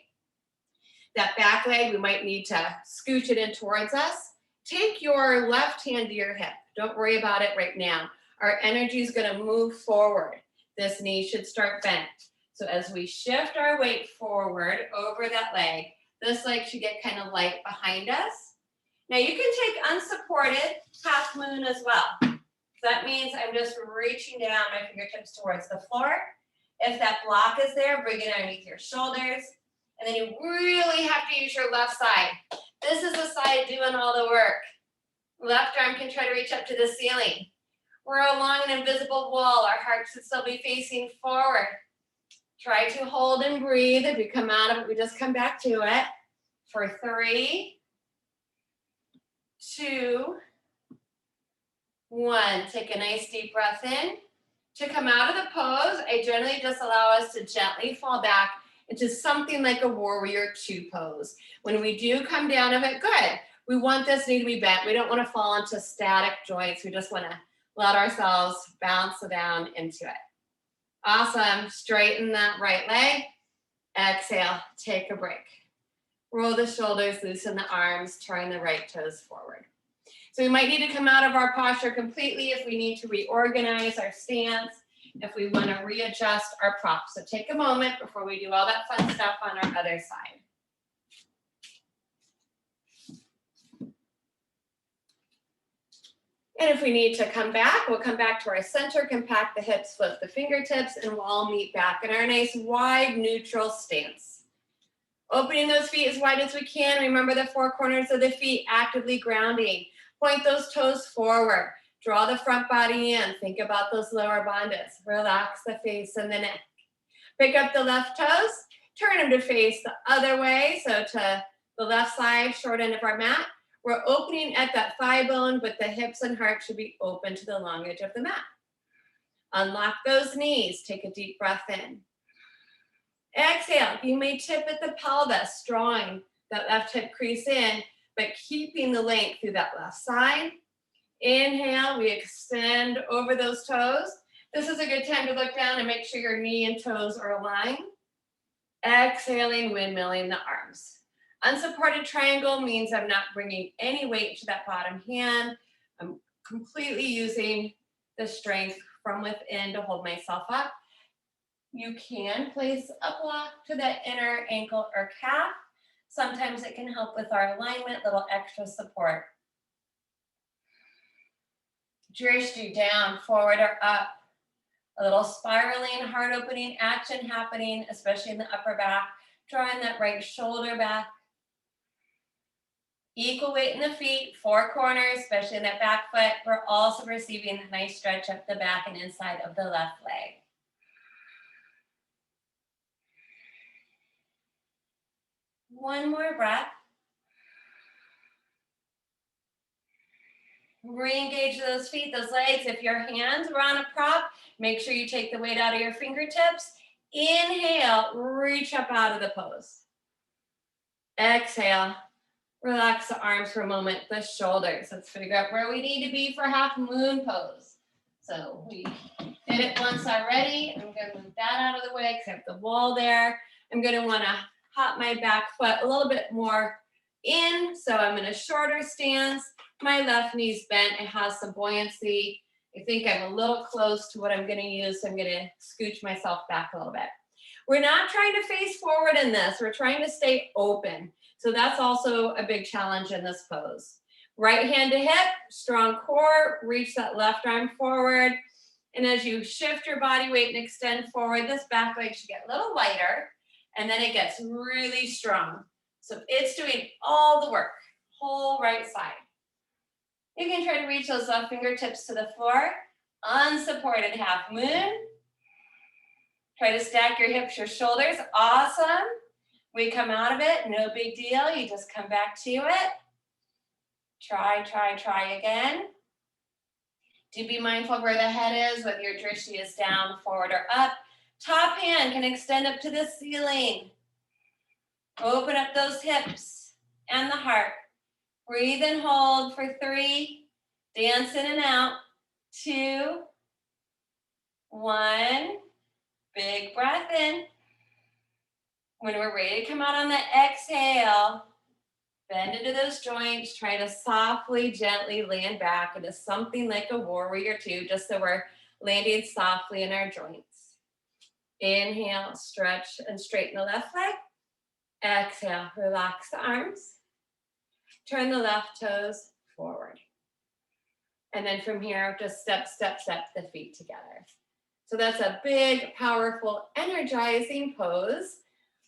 That back leg, we might need to scooch it in towards us. Take your left hand to your hip. Don't worry about it right now. Our energy is gonna move forward. This knee should start bent. So as we shift our weight forward over that leg, this leg should get kind of light behind us. Now you can take unsupported half moon as well. So that means I'm just reaching down my fingertips towards the floor. If that block is there, bring it underneath your shoulders. And then you really have to use your left side. This is the side doing all the work. Left arm can try to reach up to the ceiling. We're along an invisible wall. Our heart should still be facing forward. Try to hold and breathe. If you come out of it, we just come back to it. For 3, 2, 1. Take a nice deep breath in. To come out of the pose, I generally just allow us to gently fall back into something like a warrior 2 pose. When we do come down of it, good. We want this knee to be bent. We don't want to fall into static joints. We just want to let ourselves bounce down into it. Awesome. Straighten that right leg. Exhale, take a break. Roll the shoulders, loosen the arms, turn the right toes forward. So we might need to come out of our posture completely if we need to reorganize our stance, if we want to readjust our props. So take a moment before we do all that fun stuff on our other side. And if we need to come back, we'll come back to our center, compact the hips, flip the fingertips, and we'll all meet back in our nice wide neutral stance. Opening those feet as wide as we can. Remember the 4 corners of the feet, actively grounding. Point those toes forward. Draw the front body in. Think about those lower bandhas. Relax the face and the neck. Pick up the left toes. Turn them to face the other way. So to the left side, short end of our mat. We're opening at that thigh bone, but the hips and heart should be open to the long edge of the mat. Unlock those knees. Take a deep breath in. Exhale. You may tip at the pelvis, drawing that left hip crease in, but keeping the length through that left side. Inhale, we extend over those toes. This is a good time to look down and make sure your knee and toes are aligned. Exhaling, windmilling the arms. Unsupported triangle means I'm not bringing any weight to that bottom hand. I'm completely using the strength from within to hold myself up. You can place a block to the inner ankle or calf. Sometimes it can help with our alignment, little extra support. Drishti down, forward or up. A little spiraling, heart opening action happening, especially in the upper back. Drawing that right shoulder back. Equal weight in the feet, four corners, especially in that back foot. We're also receiving a nice stretch up the back and inside of the left leg. One more breath. Re-engage those feet, those legs. If your hands were on a prop, make sure you take the weight out of your fingertips. Inhale, reach up out of the pose. Exhale, relax the arms for a moment, the shoulders. Let's figure out where we need to be for half moon pose. So we did it once already. I'm going to move that out of the way because I have the wall there. I'm going to want to hop my back foot a little bit more in. So I'm in a shorter stance. My left knee's bent. It has some buoyancy. I think I'm a little close to what I'm going to use. So I'm going to scooch myself back a little bit. We're not trying to face forward in this. We're trying to stay open. So that's also a big challenge in this pose. Right hand to hip, strong core, reach that left arm forward. And as you shift your body weight and extend forward, this back leg should get a little lighter. And then it gets really strong. So it's doing all the work, whole right side. You can try to reach those left fingertips to the floor. Unsupported half moon. Try to stack your hips, your shoulders. Awesome. We come out of it, no big deal. You just come back to it. Try again. Do be mindful of where the head is, whether your drishti is down, forward, or up. Top hand can extend up to the ceiling. Open up those hips and the heart. Breathe and hold for 3. Dance in and out. 2, 1. Big breath in. When we're ready to come out on the exhale, bend into those joints. Try to softly, gently land back into something like a warrior 2, just so we're landing softly in our joints. Inhale, stretch and straighten the left leg. Exhale, relax the arms. Turn the left toes forward. And then from here, just step the feet together. So that's a big, powerful, energizing pose.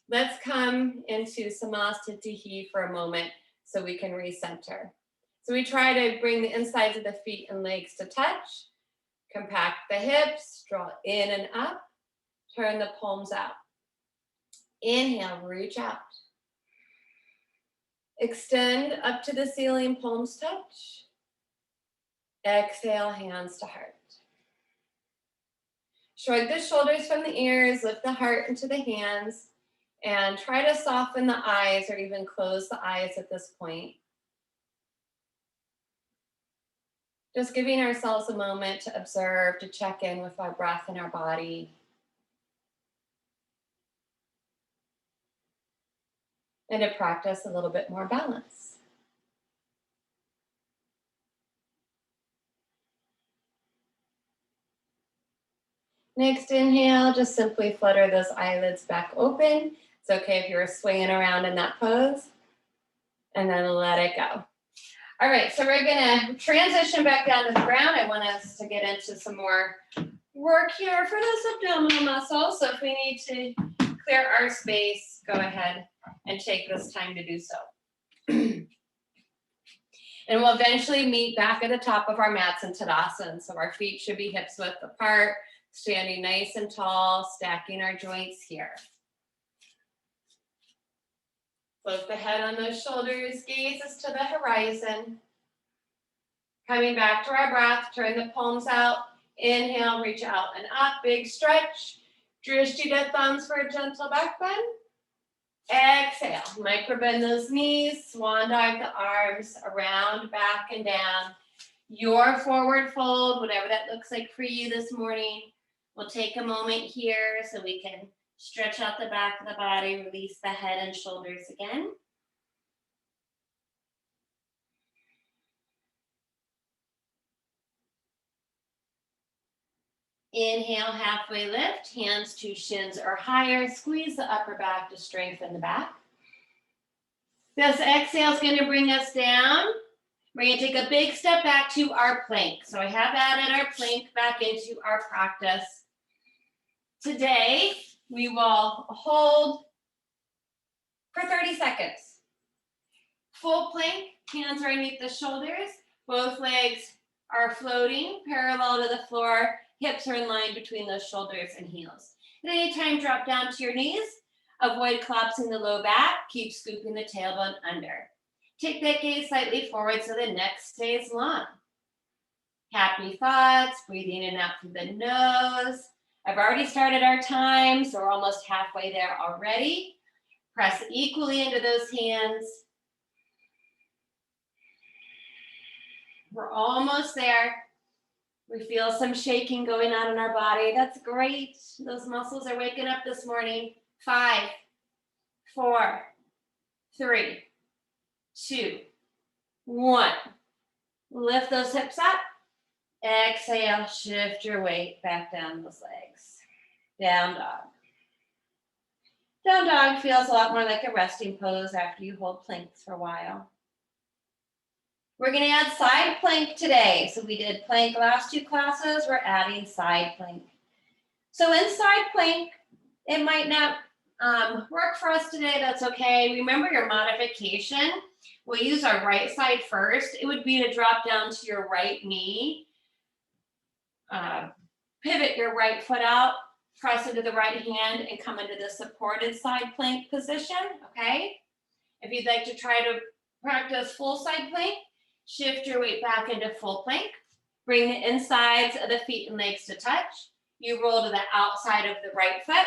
Let's come into Samasthiti for a moment so we can recenter. So we try to bring the insides of the feet and legs to touch. Compact the hips, draw in and up. Turn the palms out. Inhale, reach out. Extend up to the ceiling, palms touch. Exhale, hands to heart. Shrug the shoulders from the ears, lift the heart into the hands, and try to soften the eyes or even close the eyes at this point. Just giving ourselves a moment to observe, to check in with our breath and our body. And to practice a little bit more balance. Next inhale, just simply flutter those eyelids back open. It's okay if you're swinging around in that pose. And then let it go. All right, so we're gonna transition back down to the ground. I want us to get into some more work here for those abdominal muscles. So if we need to clear our space, go ahead and take this time to do so. And we'll eventually meet back at the top of our mats in Tadasana. So our feet should be hips width apart, standing nice and tall, stacking our joints here. Float the head on those shoulders, gazes to the horizon. Coming back to our breath, turn the palms out. Inhale, reach out and up, big stretch. Drishti to thumbs for a gentle back bend. Exhale, micro bend those knees, swan dive the arms around, back and down. Your forward fold, whatever that looks like for you this morning. We'll take a moment here so we can stretch out the back of the body, release the head and shoulders again. Inhale, halfway lift, hands to shins or higher. Squeeze the upper back to strengthen the back. This exhale is going to bring us down. We're going to take a big step back to our plank. So I have added our plank back into our practice. Today, we will hold for 30 seconds. Full plank, hands right underneath the shoulders. Both legs are floating parallel to the floor. Hips are in line between those shoulders and heels. At any time, drop down to your knees. Avoid collapsing the low back. Keep scooping the tailbone under. Take that gaze slightly forward so the neck stays long. Happy thoughts, breathing in and out through the nose. I've already started our time, so we're almost halfway there already. Press equally into those hands. We're almost there. We feel some shaking going on in our body. That's great. Those muscles are waking up this morning. 5, 4, 3, 2, 1. Lift those hips up. Exhale, shift your weight back down those legs. Down dog. Down dog feels a lot more like a resting pose after you hold planks for a while. We're going to add side plank today. So we did plank last 2 classes. We're adding side plank. So in side plank, it might not work for us today. That's okay. Remember your modification. We'll use our right side first. It would be to drop down to your right knee. Pivot your right foot out. Press into the right hand and come into the supported side plank position. Okay. If you'd like to try to practice full side plank, shift your weight back into full plank. Bring the insides of the feet and legs to touch. You roll to the outside of the right foot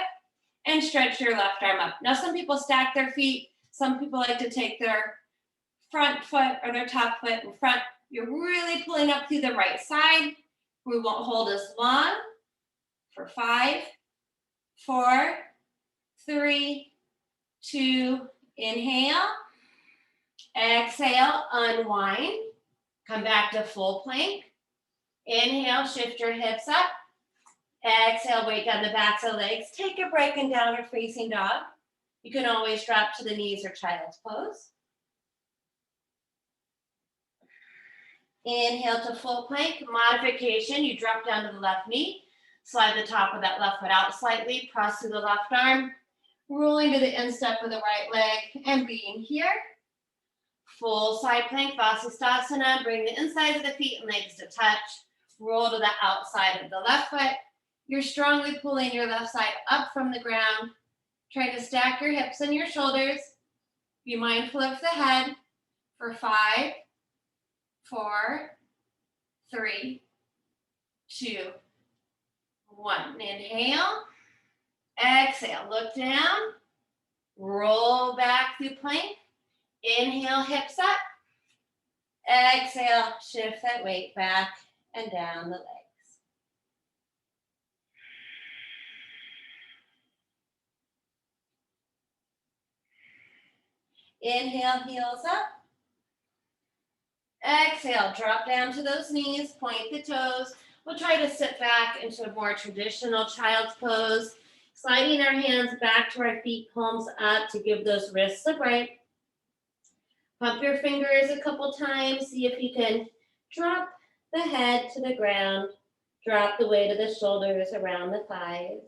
and stretch your left arm up. Now, some people stack their feet. Some people like to take their front foot or their top foot in front. You're really pulling up through the right side. We won't hold as long. For 5, 4, 3, 2, inhale. Exhale, unwind. Come back to full plank. Inhale, shift your hips up. Exhale, weight down the backs of the legs. Take a break in downward facing dog. You can always drop to the knees or child's pose. Inhale to full plank. Modification, you drop down to the left knee. Slide the top of that left foot out slightly. Press through the left arm. Rolling to the instep of the right leg and being here. Full side plank, Tadasana. Bring the insides of the feet and legs to touch. Roll to the outside of the left foot. You're strongly pulling your left side up from the ground. Try to stack your hips and your shoulders. Be mindful of the head. For 5, 4, 3, 2, 1. Inhale. Exhale. Look down. Roll back through plank. Inhale, hips up. Exhale, shift that weight back and down the legs. Inhale, heels up. Exhale, drop down to those knees, point the toes. We'll try to sit back into a more traditional child's pose, sliding our hands back to our feet, palms up to give those wrists a break. Pump your fingers a couple times. See if you can drop the head to the ground. Drop the weight of the shoulders around the thighs.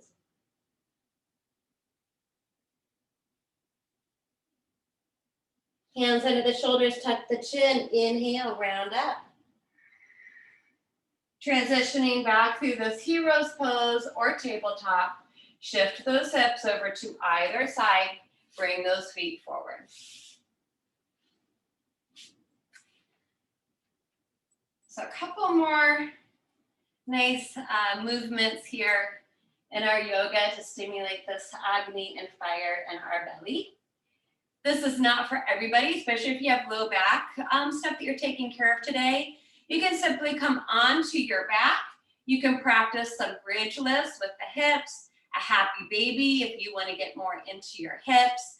Hands under the shoulders, tuck the chin. Inhale, round up. Transitioning back through this hero's pose or tabletop. Shift those hips over to either side. Bring those feet forward. So a couple more nice movements here in our yoga to stimulate this agni and fire in our belly. This is not for everybody, especially if you have low back stuff that you're taking care of today. You can simply come onto your back. You can practice some bridge lifts with the hips, a happy baby if you want to get more into your hips,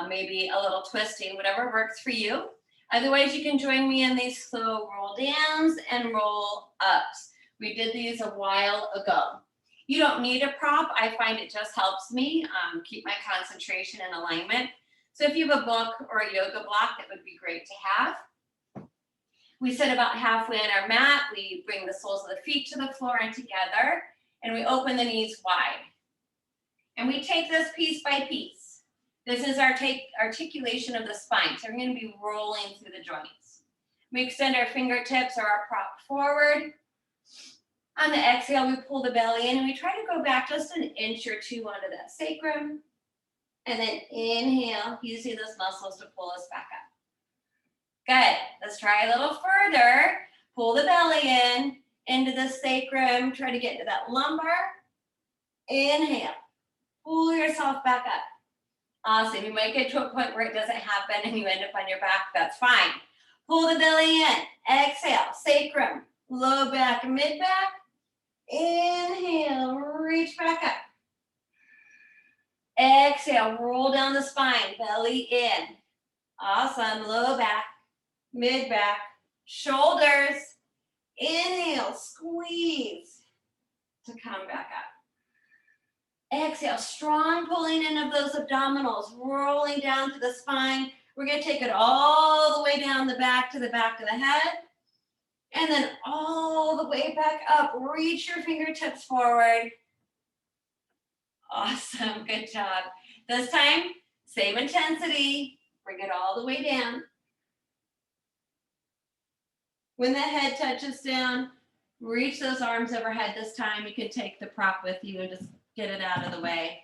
maybe a little twisting, whatever works for you. Otherwise, you can join me in these slow roll downs and roll ups. We did these a while ago. You don't need a prop. I find it just helps me keep my concentration and alignment. So if you have a book or a yoga block, that would be great to have. We sit about halfway on our mat. We bring the soles of the feet to the floor and together, and we open the knees wide. And we take this piece by piece. This is our articulation of the spine. So we're going to be rolling through the joints. We extend our fingertips or our prop forward. On the exhale, we pull the belly in and we try to go back just an inch or two onto that sacrum. And then inhale, using those muscles to pull us back up. Good. Let's try a little further. Pull the belly in, into the sacrum. Try to get to that lumbar. Inhale. Pull yourself back up. Awesome. You might get to a point where it doesn't happen and you end up on your back. That's fine. Pull the belly in. Exhale. Sacrum. Low back, mid back. Inhale. Reach back up. Exhale. Roll down the spine. Belly in. Awesome. Low back. Mid back, shoulders, inhale, squeeze to come back up. Exhale, strong pulling in of those abdominals, rolling down to the spine. We're going to take it all the way down the back of the head, and then all the way back up. Reach your fingertips forward. Awesome, good job. This time, same intensity, bring it all the way down. When the head touches down, reach those arms overhead. This time you can take the prop with you and just get it out of the way.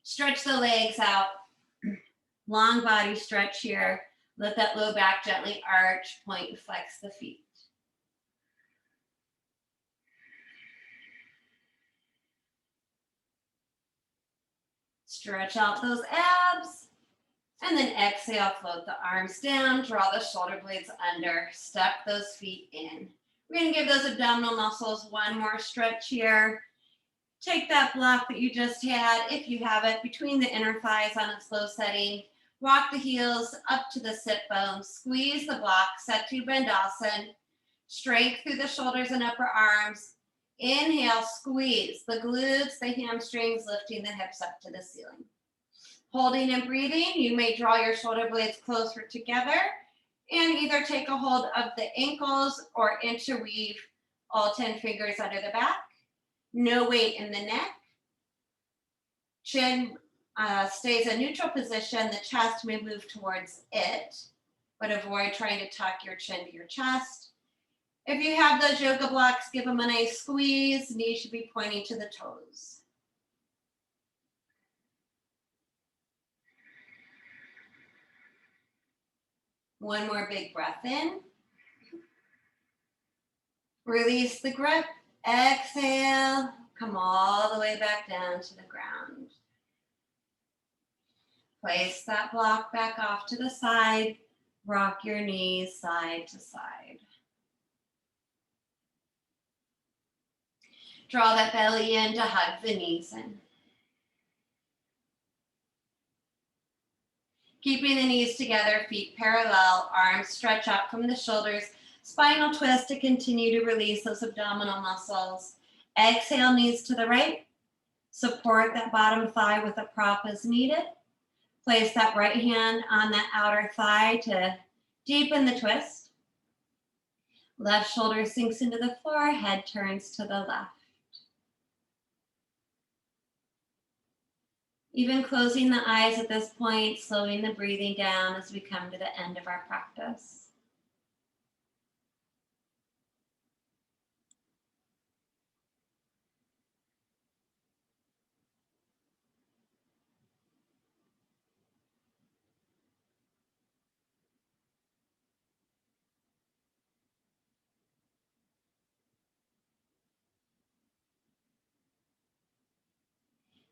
Stretch the legs out. Long body stretch here. Let that low back gently arch, point and flex the feet. Stretch out those abs. And then exhale, float the arms down, draw the shoulder blades under, step those feet in. We're going to give those abdominal muscles one more stretch here. Take that block that you just had, if you have it, between the inner thighs on a slow setting. Walk the heels up to the sit bones. Squeeze the block, Setu Bandhasan. Strength through the shoulders and upper arms. Inhale, squeeze the glutes, the hamstrings, lifting the hips up to the ceiling. Holding and breathing, you may draw your shoulder blades closer together and either take a hold of the ankles or interweave all 10 fingers under the back. No weight in the neck. Chin stays a neutral position. The chest may move towards it, but avoid trying to tuck your chin to your chest. If you have those yoga blocks, give them a nice squeeze. Knees should be pointing to the toes. One more big breath in. Release the grip. Exhale. Come all the way back down to the ground. Place that block back off to the side. Rock your knees side to side. Draw that belly in to hug the knees in. Keeping the knees together, feet parallel, arms stretch out from the shoulders, spinal twist to continue to release those abdominal muscles. Exhale, knees to the right. Support that bottom thigh with a prop as needed. Place that right hand on that outer thigh to deepen the twist. Left shoulder sinks into the floor, head turns to the left. Even closing the eyes at this point, slowing the breathing down as we come to the end of our practice.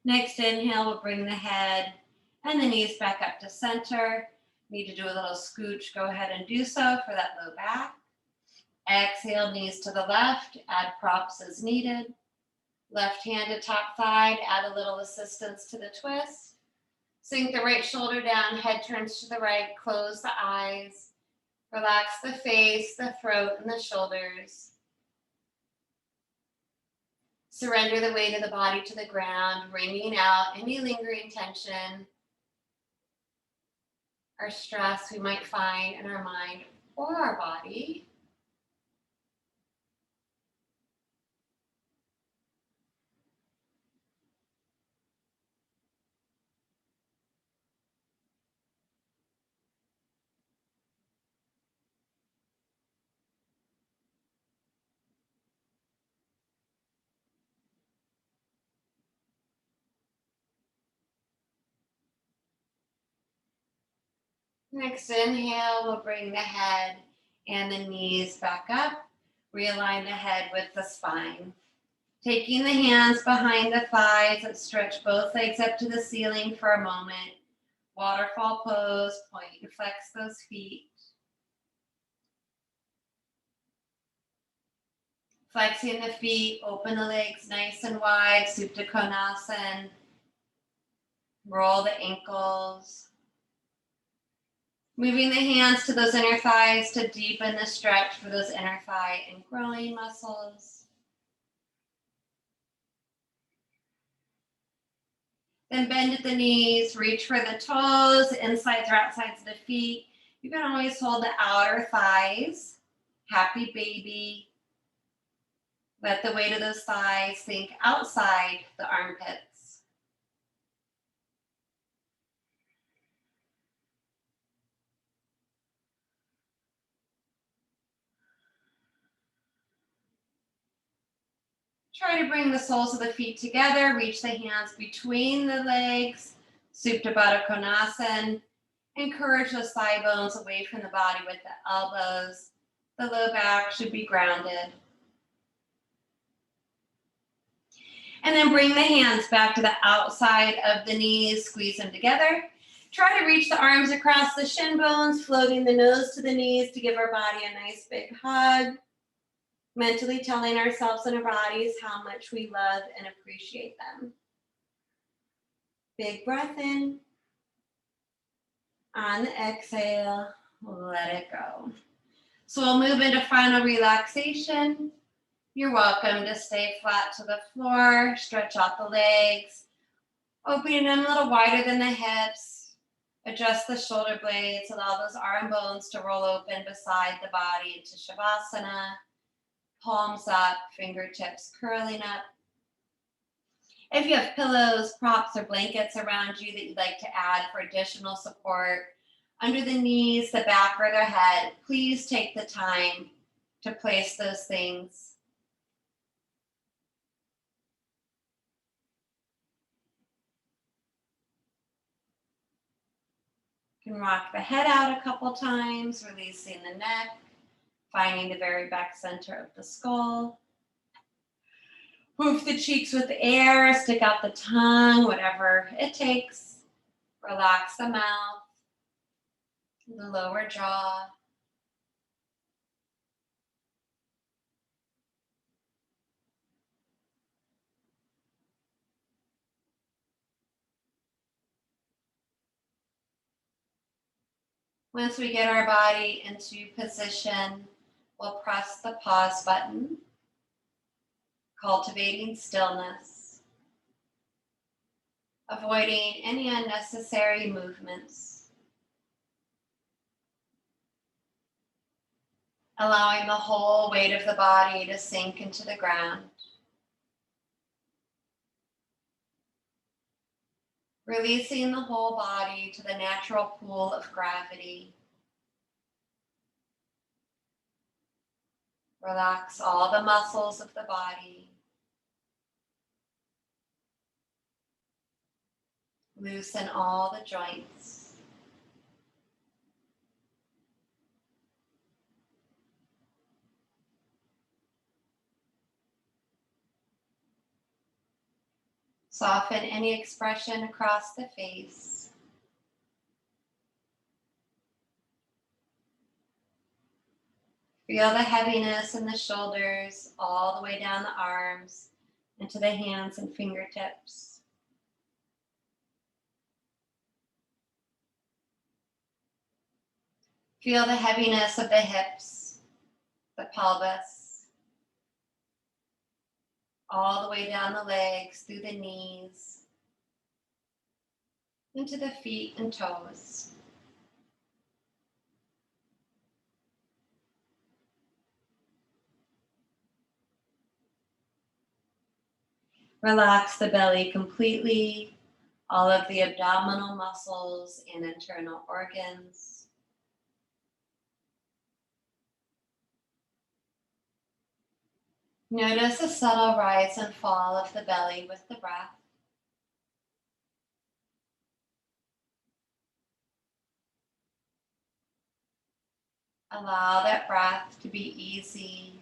Next inhale, we'll bring the head and the knees back up to center. Need to do a little scooch, go ahead and do so for that low back. Exhale, knees to the left, add props as needed. Left hand to top thigh, add a little assistance to the twist. Sink the right shoulder down, head turns to the right, close the eyes. Relax the face, the throat, and the shoulders. Surrender the weight of the body to the ground, wringing out any lingering tension or stress we might find in our mind or our body. Next inhale, we'll bring the head and the knees back up. Realign the head with the spine. Taking the hands behind the thighs, let's stretch both legs up to the ceiling for a moment. Waterfall pose, point and flex those feet. Flexing the feet, open the legs nice and wide, Supta Konasana. Roll the ankles. Moving the hands to those inner thighs to deepen the stretch for those inner thigh and groin muscles. Then bend at the knees, reach for the toes, insides or outsides of the feet. You can always hold the outer thighs. Happy baby. Let the weight of those thighs sink outside the armpits. Try to bring the soles of the feet together. Reach the hands between the legs. Supta Baddha Konasana. Encourage those thigh bones away from the body with the elbows. The low back should be grounded. And then bring the hands back to the outside of the knees. Squeeze them together. Try to reach the arms across the shin bones, floating the nose to the knees to give our body a nice big hug. Mentally telling ourselves and our bodies how much we love and appreciate them. Big breath in. On the exhale, let it go. So we'll move into final relaxation. You're welcome to stay flat to the floor, stretch out the legs, opening them a little wider than the hips. Adjust the shoulder blades, allow those arm bones to roll open beside the body into Shavasana. Palms up, fingertips curling up. If you have pillows, props, or blankets around you that you'd like to add for additional support, under the knees, the back, or the head, please take the time to place those things. You can rock the head out a couple times, releasing the neck, finding the very back center of the skull. Poof the cheeks with air, stick out the tongue, whatever it takes. Relax the mouth, the lower jaw. Once we get our body into position, we'll press the pause button, cultivating stillness, avoiding any unnecessary movements, allowing the whole weight of the body to sink into the ground. Releasing the whole body to the natural pool of gravity. Relax all the muscles of the body. Loosen all the joints. Soften any expression across the face. Feel the heaviness in the shoulders, all the way down the arms, into the hands and fingertips. Feel the heaviness of the hips, the pelvis. all the way down the legs, through the knees, into the feet and toes. Relax the belly completely, all of the abdominal muscles and internal organs. Notice the subtle rise and fall of the belly with the breath. Allow that breath to be easy,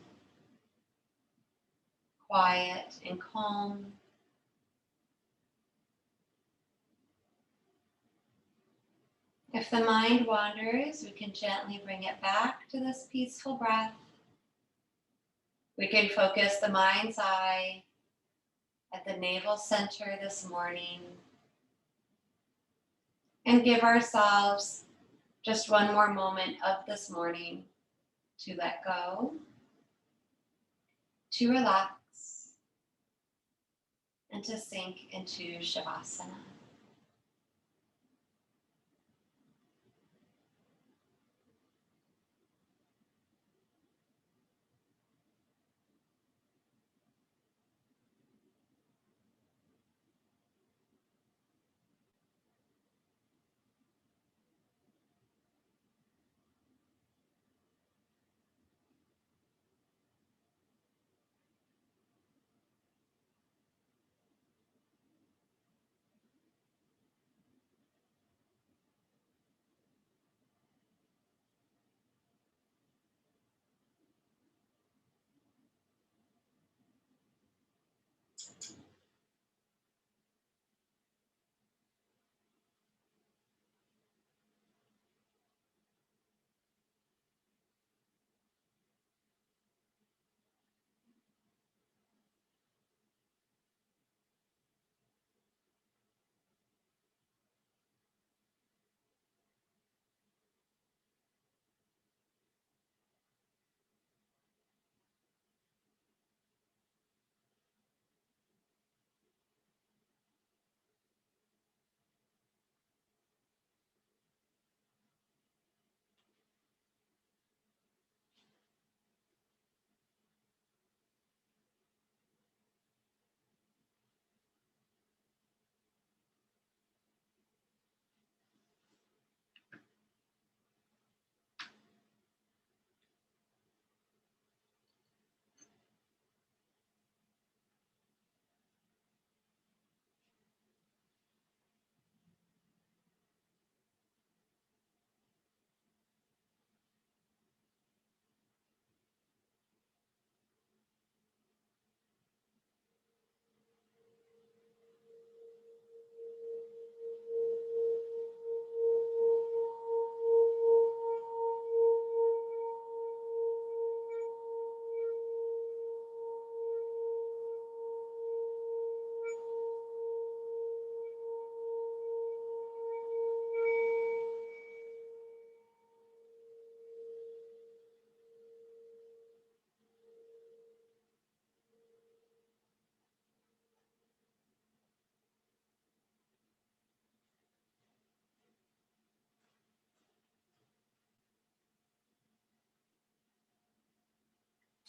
quiet, and calm. If the mind wanders, we can gently bring it back to this peaceful breath. We can focus the mind's eye at the navel center this morning and give ourselves just one more moment of this morning to let go, to relax, and to sink into Shavasana.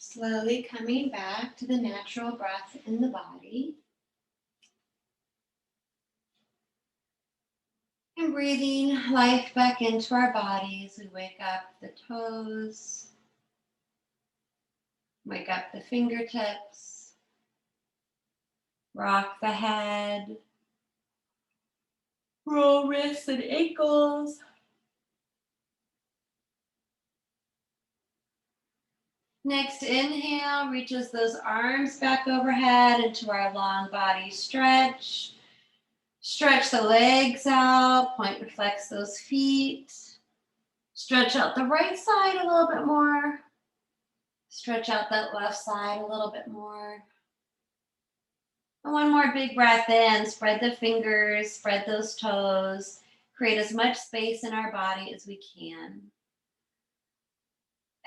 Slowly coming back to the natural breath in the body. And breathing life back into our bodies. We wake up the toes, wake up the fingertips, rock the head, roll wrists and ankles. Next inhale, reaches those arms back overhead into our long body stretch. Stretch the legs out, point and flex those feet. Stretch out the right side a little bit more. Stretch out that left side a little bit more. And one more big breath in, spread the fingers, spread those toes. Create as much space in our body as we can.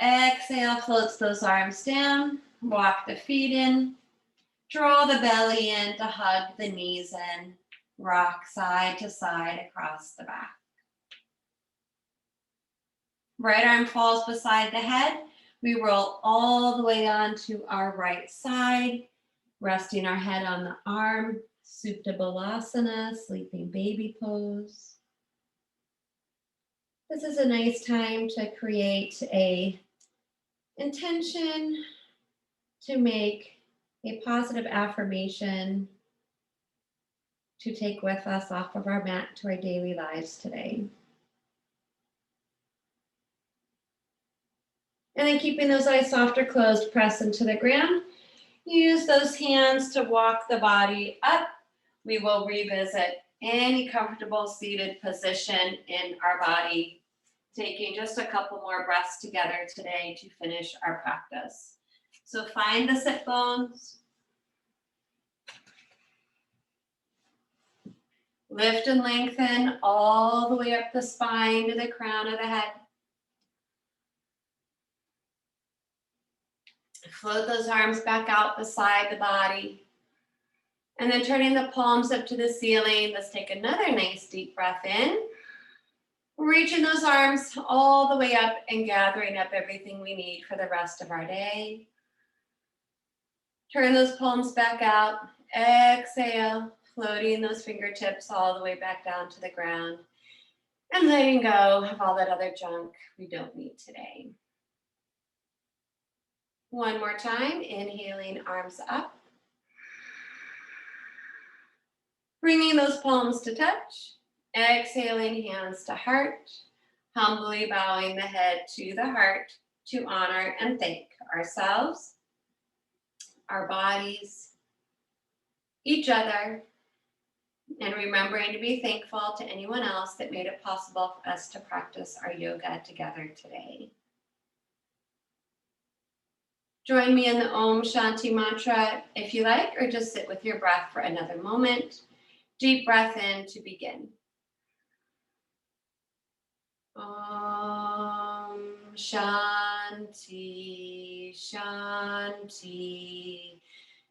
Exhale, floats those arms down. Walk the feet in. Draw the belly in to hug the knees in. Rock side to side across the back. Right arm falls beside the head. We roll all the way onto our right side, resting our head on the arm. Supta Balasana, sleeping baby pose. This is a nice time to create a intention to make a positive affirmation to take with us off of our mat to our daily lives today. And then keeping those eyes soft or closed, press into the ground. Use those hands to walk the body up. We will revisit any comfortable seated position in our body, taking just a couple more breaths together today to finish our practice. So find the sit bones. Lift and lengthen all the way up the spine to the crown of the head. Float those arms back out beside the body. And then turning the palms up to the ceiling. Let's take another nice deep breath in. Reaching those arms all the way up and gathering up everything we need for the rest of our day. Turn those palms back out. Exhale, floating those fingertips all the way back down to the ground. And letting go of all that other junk we don't need today. One more time, inhaling, arms up. Bringing those palms to touch. Exhaling, hands to heart. Humbly bowing the head to the heart to honor and thank ourselves, our bodies, each other, and remembering to be thankful to anyone else that made it possible for us to practice our yoga together today. Join me in the Om Shanti mantra if you like, or just sit with your breath for another moment. Deep breath in to begin. Om Shanti, Shanti,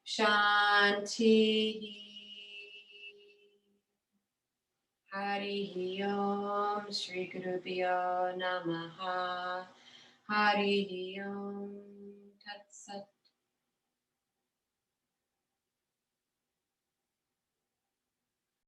Shanti. Hari Om Shri Gurubhyo Namaha. Hari Om.